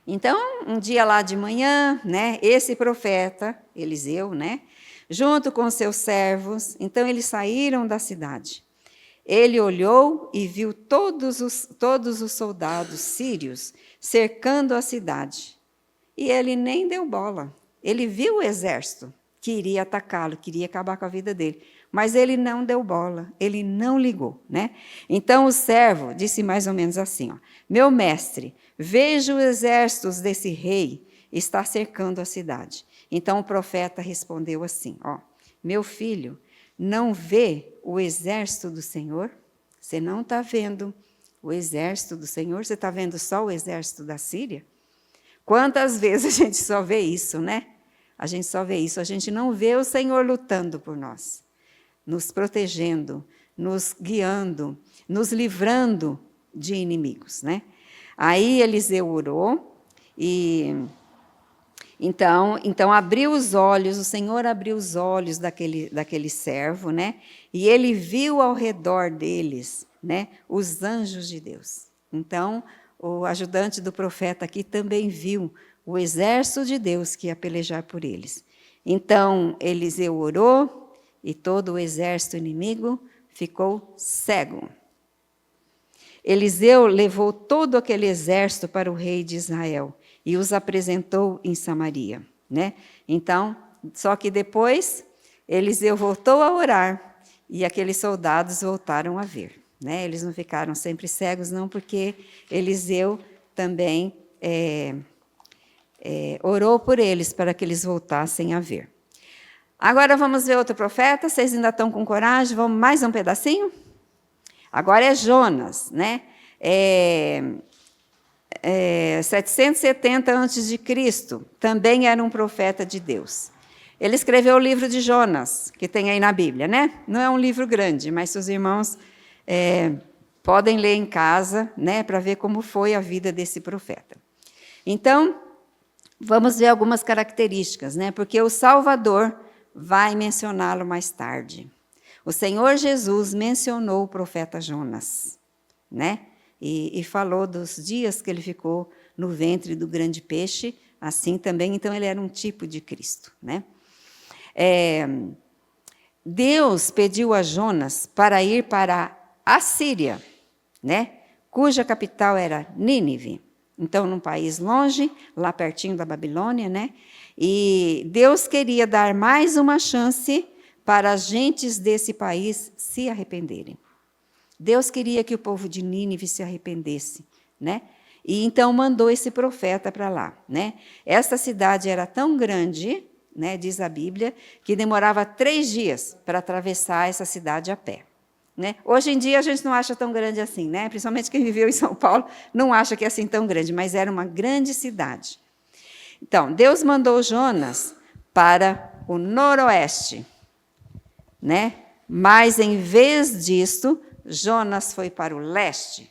Então, um dia lá de manhã, né, esse profeta, Eliseu, né, junto com seus servos, então eles saíram da cidade. Ele olhou e viu todos os soldados sírios cercando a cidade. E ele nem deu bola. Ele viu o exército que iria atacá-lo, queria acabar com a vida dele. Mas ele não deu bola, ele não ligou, né? Então o servo disse mais ou menos assim, ó, meu mestre, vejo os exércitos desse rei está cercando a cidade. Então o profeta respondeu assim, ó, meu filho, não vê o exército do Senhor? Você não está vendo o exército do Senhor? Você está vendo só o exército da Síria? Quantas vezes a gente só vê isso, né? A gente só vê isso, a gente não vê o Senhor lutando por nós, nos protegendo, nos guiando, nos livrando de inimigos, né? Aí Eliseu orou e então abriu os olhos, o Senhor abriu os olhos daquele servo, né? E ele viu ao redor deles, né, os anjos de Deus. Então, o ajudante do profeta aqui também viu o exército de Deus que ia pelejar por eles. Então, Eliseu orou e todo o exército inimigo ficou cego. Eliseu levou todo aquele exército para o rei de Israel e os apresentou em Samaria, né? Então, só que depois Eliseu voltou a orar e aqueles soldados voltaram a ver, né? Eles não ficaram sempre cegos, não, porque Eliseu também orou por eles para que eles voltassem a ver. Agora vamos ver outro profeta. Vocês ainda estão com coragem? Vamos mais um pedacinho? Agora é Jonas, né? 770 a.C., também era um profeta de Deus. Ele escreveu o livro de Jonas, que tem aí na Bíblia, né? Não é um livro grande, mas se os irmãos podem ler em casa, né, para ver como foi a vida desse profeta. Então, vamos ver algumas características, né? Porque o Salvador vai mencioná-lo mais tarde. O Senhor Jesus mencionou o profeta Jonas, né? E falou dos dias que ele ficou no ventre do grande peixe, assim também, então ele era um tipo de Cristo, né? Deus pediu a Jonas para ir para a Síria, né? Cuja capital era Nínive, então num país longe, lá pertinho da Babilônia, né? E Deus queria dar mais uma chance para as gentes desse país se arrependerem. Deus queria que o povo de Nínive se arrependesse, né? E então mandou esse profeta para lá, né? Essa cidade era tão grande, né, diz a Bíblia, que demorava 3 dias para atravessar essa cidade a pé, né? Hoje em dia a gente não acha tão grande assim, né? Principalmente quem viveu em São Paulo não acha que é assim tão grande, mas era uma grande cidade. Então, Deus mandou Jonas para o noroeste, né? Mas, em vez disso, Jonas foi para o leste.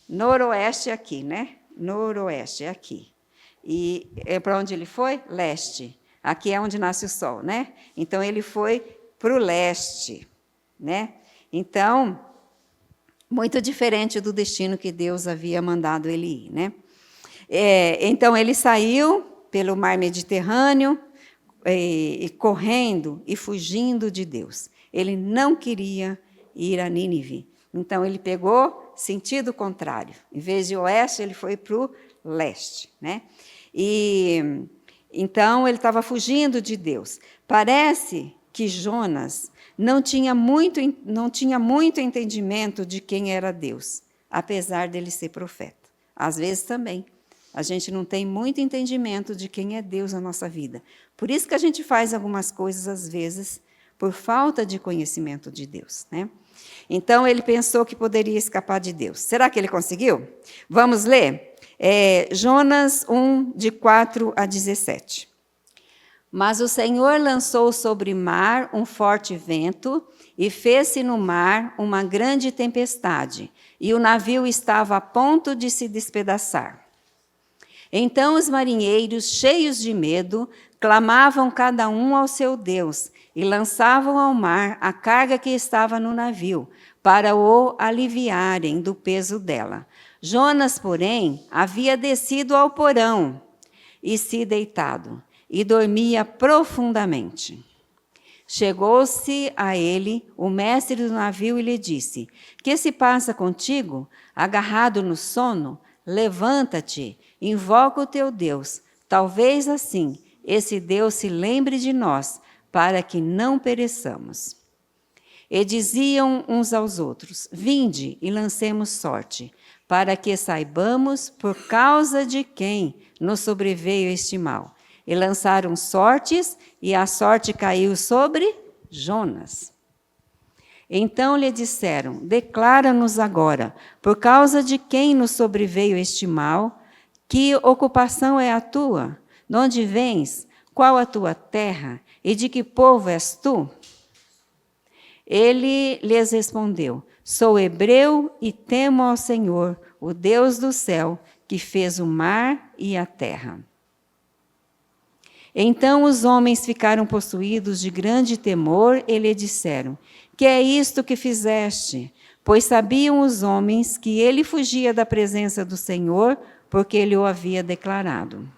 Noroeste é aqui, né? Noroeste é aqui. E para onde ele foi? Leste. Aqui é onde nasce o sol, né? Então, ele foi para o leste, né? Então, muito diferente do destino que Deus havia mandado ele ir, né? Então, ele saiu pelo mar Mediterrâneo, correndo e fugindo de Deus. Ele não queria ir a Nínive. Então, ele pegou sentido contrário. Em vez de oeste, ele foi para o leste, né? E então, ele estava fugindo de Deus. Parece que Jonas não tinha muito entendimento de quem era Deus, apesar dele ser profeta. Às vezes também. A gente não tem muito entendimento de quem é Deus na nossa vida. Por isso que a gente faz algumas coisas, às vezes, por falta de conhecimento de Deus, né? Então, ele pensou que poderia escapar de Deus. Será que ele conseguiu? Vamos ler? Jonas 1, de 4 a 17. Mas o Senhor lançou sobre o mar um forte vento, e fez-se no mar uma grande tempestade, e o navio estava a ponto de se despedaçar. Então os marinheiros, cheios de medo, clamavam cada um ao seu Deus, e lançavam ao mar a carga que estava no navio, para o aliviarem do peso dela. Jonas, porém, havia descido ao porão e se deitado, e dormia profundamente. Chegou-se a ele o mestre do navio e lhe disse: Que se passa contigo, agarrado no sono? Levanta-te, invoca o teu Deus. Talvez assim esse Deus se lembre de nós, para que não pereçamos. E diziam uns aos outros: Vinde e lancemos sorte, para que saibamos por causa de quem nos sobreveio este mal. E lançaram sortes, e a sorte caiu sobre Jonas. Então lhe disseram: Declara-nos agora, por causa de quem nos sobreveio este mal, que ocupação é a tua? De onde vens? Qual a tua terra? E de que povo és tu? Ele lhes respondeu: Sou hebreu e temo ao Senhor, o Deus do céu, que fez o mar e a terra. Então os homens ficaram possuídos de grande temor e lhe disseram: Que é isto que fizeste? Pois sabiam os homens que ele fugia da presença do Senhor, porque ele o havia declarado.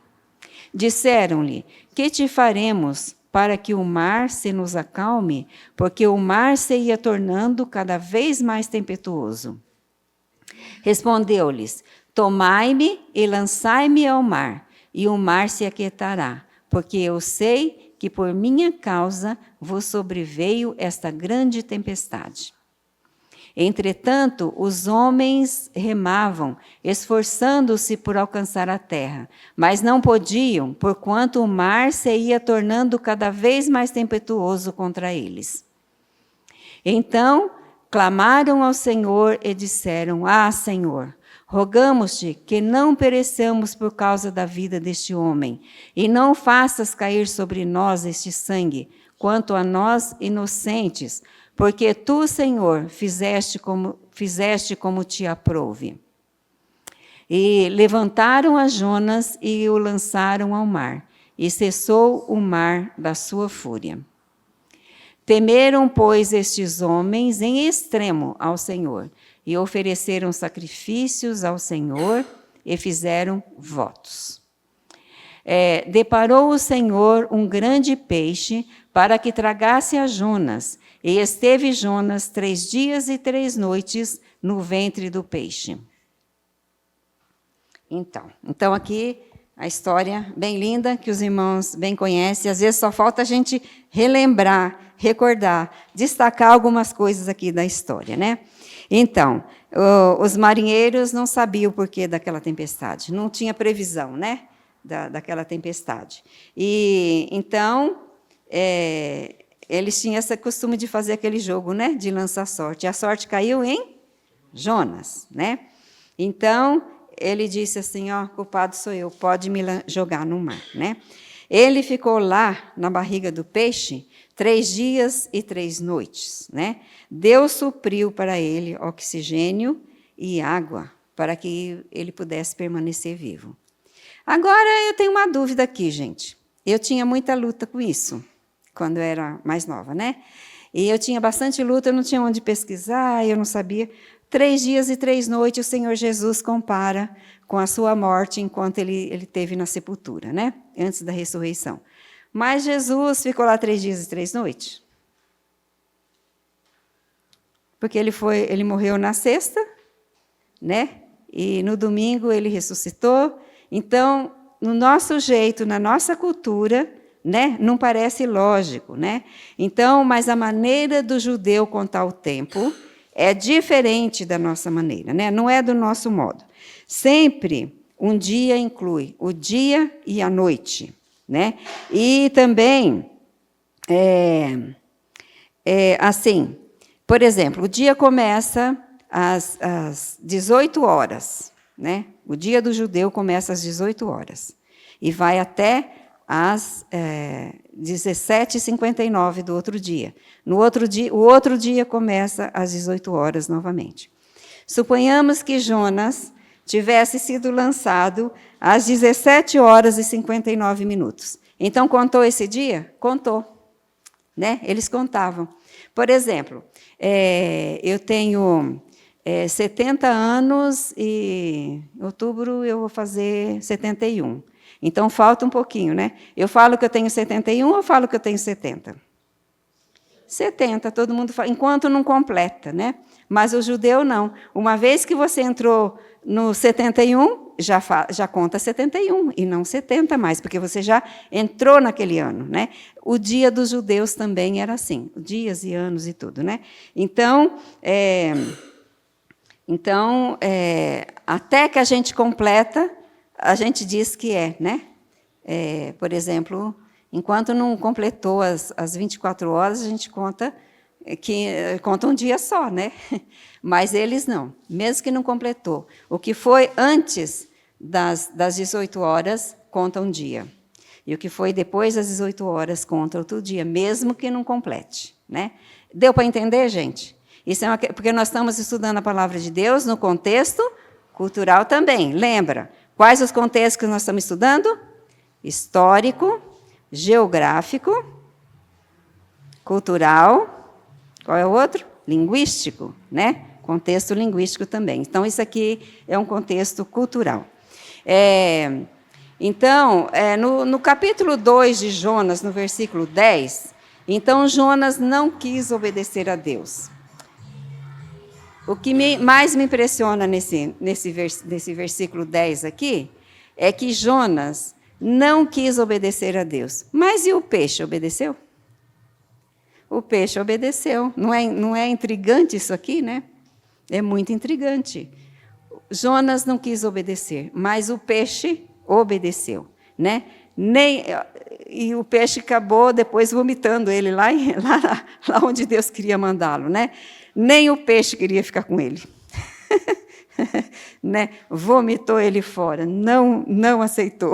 Disseram-lhe: Que te faremos para que o mar se nos acalme? Porque o mar se ia tornando cada vez mais tempestuoso. Respondeu-lhes: Tomai-me e lançai-me ao mar, e o mar se aquietará. Porque eu sei que por minha causa vos sobreveio esta grande tempestade. Entretanto, os homens remavam, esforçando-se por alcançar a terra, mas não podiam, porquanto o mar se ia tornando cada vez mais tempestuoso contra eles. Então, clamaram ao Senhor e disseram: Ah, Senhor, rogamos-te que não pereçamos por causa da vida deste homem, e não faças cair sobre nós este sangue, quanto a nós inocentes, porque tu, Senhor, fizeste como te aprouve. E levantaram a Jonas e o lançaram ao mar, e cessou o mar da sua fúria. Temeram, pois, estes homens em extremo ao Senhor, e ofereceram sacrifícios ao Senhor e fizeram votos. Deparou o Senhor um grande peixe para que tragasse a Jonas, e esteve Jonas 3 dias e 3 noites no ventre do peixe. Então aqui a história bem linda, que os irmãos bem conhecem. Às vezes só falta a gente relembrar, recordar, destacar algumas coisas aqui da história, né? Então, os marinheiros não sabiam o porquê daquela tempestade, não tinha previsão, né, daquela tempestade. E então, eles tinham esse costume de fazer aquele jogo, né, de lançar sorte. A sorte caiu em Jonas, né? Então, ele disse assim: ó, culpado sou eu, pode me jogar no mar, né? Ele ficou lá na barriga do peixe 3 dias e 3 noites, né? Deus supriu para ele oxigênio e água para que ele pudesse permanecer vivo. Agora eu tenho uma dúvida aqui, gente. Eu tinha muita luta com isso quando eu era mais nova, né? E eu tinha bastante luta, eu não tinha onde pesquisar, eu não sabia. 3 dias e 3 noites o Senhor Jesus compara com a sua morte enquanto ele teve na sepultura, né? Antes da ressurreição. Mas Jesus ficou lá 3 dias e 3 noites. Porque ele morreu na sexta, né? E no domingo ele ressuscitou. Então, no nosso jeito, na nossa cultura, né, não parece lógico, né? Então, mas a maneira do judeu contar o tempo é diferente da nossa maneira, né? Não é do nosso modo. Sempre um dia inclui o dia e a noite, né? E também assim, por exemplo, o dia começa às 18 horas, né? O dia do judeu começa às 18 horas e vai até às 17h59 do outro dia. O outro dia começa às 18 horas novamente. Suponhamos que Jonas tivesse sido lançado às 17h59. Então, contou esse dia? Contou. Né? Eles contavam. Por exemplo, eu tenho 70 anos e em outubro eu vou fazer 71. Então, falta um pouquinho, né? Eu falo que eu tenho 71 ou falo que eu tenho 70? 70, todo mundo fala, enquanto não completa, né? Mas o judeu não. Uma vez que você entrou no 71, já conta 71, e não 70 mais, porque você já entrou naquele ano, né? O dia dos judeus também era assim, dias e anos e tudo, né? Então, até que a gente completa, a gente diz que né? Por exemplo, enquanto não completou as 24 horas, a gente conta um dia só, né? Mas eles não, mesmo que não completou. O que foi antes das 18 horas, conta um dia. E o que foi depois das 18 horas, conta outro dia, mesmo que não complete, né? Deu para entender, gente? Isso porque nós estamos estudando a palavra de Deus no contexto cultural também. Lembra? Quais os contextos que nós estamos estudando? Histórico, geográfico, cultural, qual é o outro? Linguístico, né? Contexto linguístico também. Então, isso aqui é um contexto cultural. Então, no capítulo 2 de Jonas, no versículo 10, então Jonas não quis obedecer a Deus. O que mais me impressiona nesse versículo 10 aqui, é que Jonas não quis obedecer a Deus. Mas e o peixe, obedeceu? O peixe obedeceu. Não é intrigante isso aqui, né? É muito intrigante. Jonas não quis obedecer, mas o peixe obedeceu, né? E o peixe acabou depois vomitando ele lá onde Deus queria mandá-lo, né? Nem o peixe queria ficar com ele. Né? Vomitou ele fora, não aceitou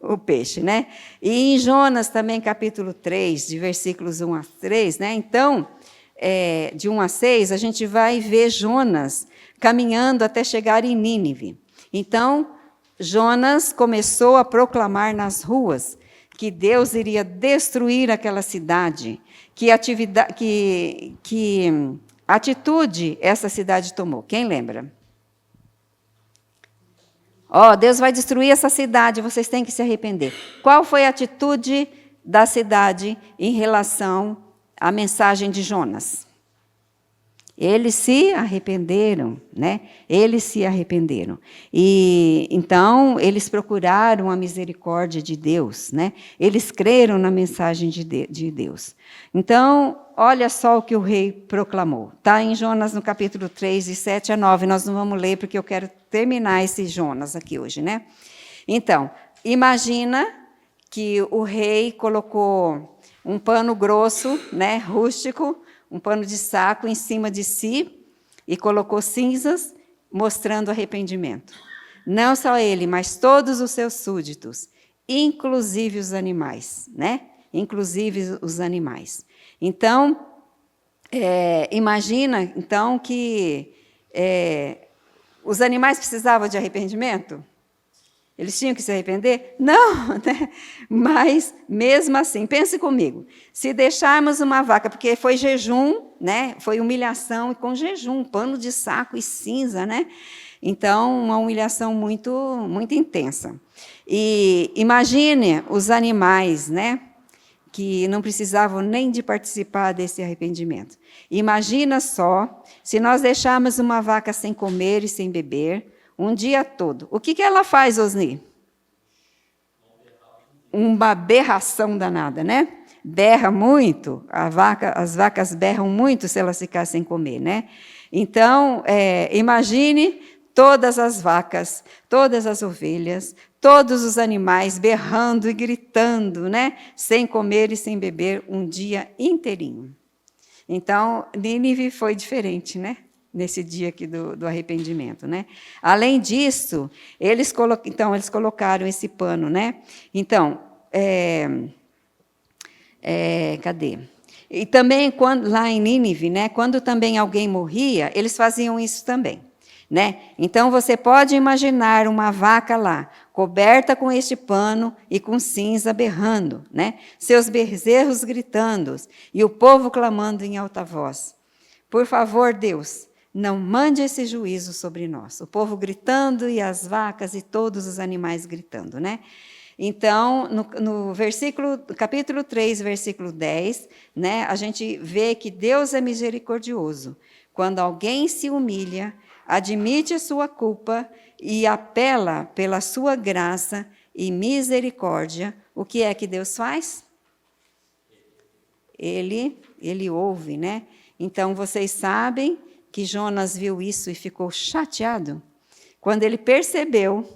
o peixe, né? E em Jonas também, capítulo 3, de versículos 1 a 3, né? Então, de 1 a 6, a gente vai ver Jonas caminhando até chegar em Nínive. Então, Jonas começou a proclamar nas ruas que Deus iria destruir aquela cidade, que atitude essa cidade tomou. Quem lembra? Deus vai destruir essa cidade, vocês têm que se arrepender. Qual foi a atitude da cidade em relação à mensagem de Jonas? Eles se arrependeram, né? Eles se arrependeram. E então eles procuraram a misericórdia de Deus, né? Eles creram na mensagem de Deus. Então, olha só o que o rei proclamou. Está em Jonas no capítulo 3, de 7 a 9. Nós não vamos ler porque eu quero terminar esse Jonas aqui hoje, né? Então, imagina que o rei colocou um pano grosso, né, rústico, um pano de saco em cima de si e colocou cinzas, mostrando arrependimento. Não só ele, mas todos os seus súditos, inclusive os animais, né? Inclusive os animais. Então, imagina, então, que os animais precisavam de arrependimento? Eles tinham que se arrepender? Não, né? Mas, mesmo assim, pense comigo, se deixarmos uma vaca, porque foi jejum, né? Foi humilhação e com jejum, pano de saco e cinza, né? Então, uma humilhação muito, muito intensa. E imagine os animais, né? Que não precisavam nem de participar desse arrependimento. Imagina só, se nós deixarmos uma vaca sem comer e sem beber, um dia todo. O que ela faz, Osni? Uma berração danada, né? Berra muito, as vacas berram muito se elas ficarem sem comer, né? Então, imagine todas as vacas, todas as ovelhas, todos os animais berrando e gritando, né? Sem comer e sem beber um dia inteirinho. Então, Nínive foi diferente, né? Nesse dia aqui do arrependimento, né? Além disso, eles colocaram esse pano, né? Então, cadê? E também, lá em Nínive, né, quando também alguém morria, eles faziam isso também. Né? Então, você pode imaginar uma vaca lá, coberta com este pano e com cinza berrando, né? Seus bezerros gritando e o povo clamando em alta voz. Por favor, Deus, não mande esse juízo sobre nós. O povo gritando e as vacas e todos os animais gritando, né? Então, no capítulo 3, versículo 10, né, a gente vê que Deus é misericordioso. Quando alguém se humilha, admite a sua culpa e apela pela sua graça e misericórdia, o que é que Deus faz? Ele ouve, né? Então, vocês sabem que Jonas viu isso e ficou chateado? Quando ele percebeu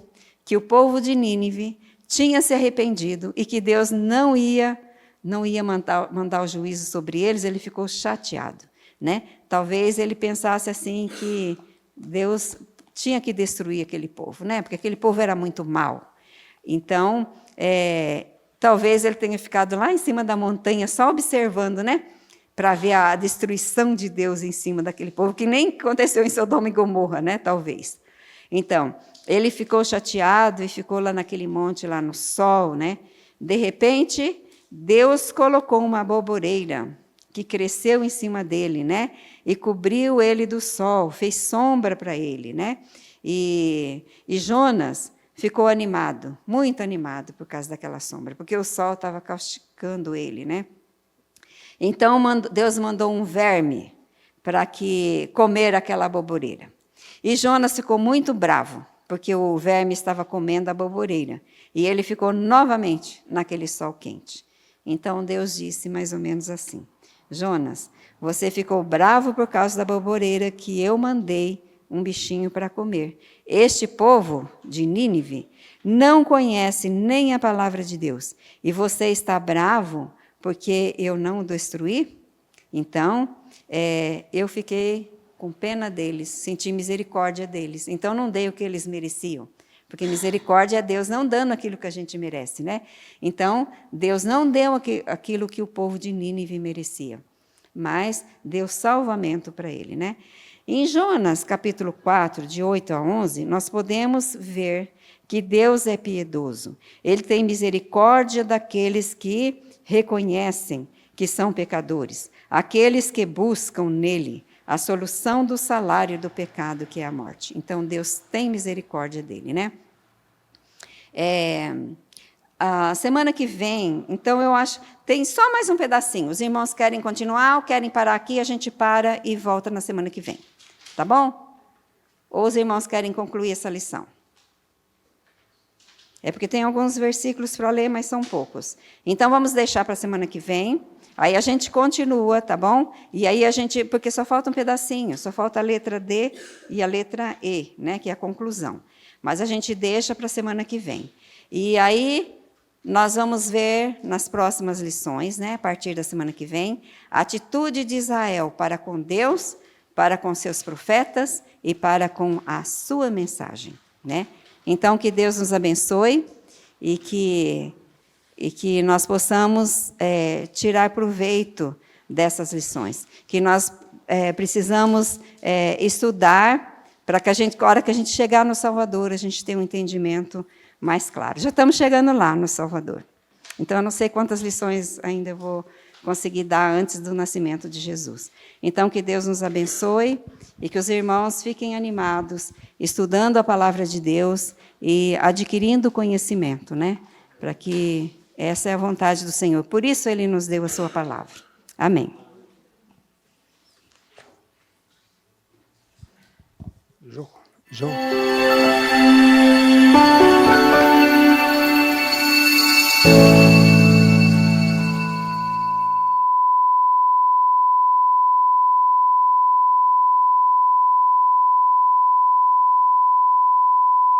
que o povo de Nínive tinha se arrependido e que Deus não ia mandar o juízo sobre eles, ele ficou chateado, né? Talvez ele pensasse assim que Deus tinha que destruir aquele povo, né? Porque aquele povo era muito mau. Então, talvez ele tenha ficado lá em cima da montanha só observando, né? Para ver a destruição de Deus em cima daquele povo, que nem aconteceu em Sodoma e Gomorra, né? Talvez. Então, ele ficou chateado e ficou lá naquele monte, lá no sol, né? De repente, Deus colocou uma aboboreira que cresceu em cima dele, né? E cobriu ele do sol, fez sombra para ele, né? E Jonas ficou animado, muito animado por causa daquela sombra, porque o sol estava causticando ele, né? Então, Deus mandou um verme para comer aquela aboboreira. E Jonas ficou muito bravo, porque o verme estava comendo a aboboreira. E ele ficou novamente naquele sol quente. Então, Deus disse mais ou menos assim: Jonas, você ficou bravo por causa da aboboreira que eu mandei um bichinho para comer. Este povo de Nínive não conhece nem a palavra de Deus. E você está bravo porque eu não o destruí? Então, eu fiquei com pena deles, senti misericórdia deles. Então, não dei o que eles mereciam. Porque misericórdia é Deus não dando aquilo que a gente merece, né? Então, Deus não deu aquilo que o povo de Nínive merecia, mas deu salvamento para ele, né? Em Jonas, capítulo 4, de 8 a 11, nós podemos ver que Deus é piedoso. Ele tem misericórdia daqueles que reconhecem que são pecadores, aqueles que buscam nele a solução do salário do pecado, que é a morte. Então, Deus tem misericórdia dele, né? A semana que vem, então, eu acho, tem só mais um pedacinho. Os irmãos querem continuar ou querem parar aqui? A gente para e volta na semana que vem. Tá bom? Ou os irmãos querem concluir essa lição? É porque tem alguns versículos para ler, mas são poucos. Então, vamos deixar para a semana que vem. Aí a gente continua, tá bom? E aí porque só falta um pedacinho, só falta a letra D e a letra E, né, que é a conclusão. Mas a gente deixa para a semana que vem. E aí nós vamos ver nas próximas lições, né, a partir da semana que vem, a atitude de Israel para com Deus, para com seus profetas e para com a sua mensagem, né? Então, que Deus nos abençoe e que nós possamos tirar proveito dessas lições, que nós precisamos estudar para que a hora que a gente chegar no Salvador, a gente tenha um entendimento mais claro. Já estamos chegando lá no Salvador. Então, eu não sei quantas lições ainda eu vou conseguir dar antes do nascimento de Jesus. Então, que Deus nos abençoe e que os irmãos fiquem animados, estudando a palavra de Deus e adquirindo conhecimento, né? Para que essa é a vontade do Senhor. Por isso, Ele nos deu a sua palavra. Amém. João.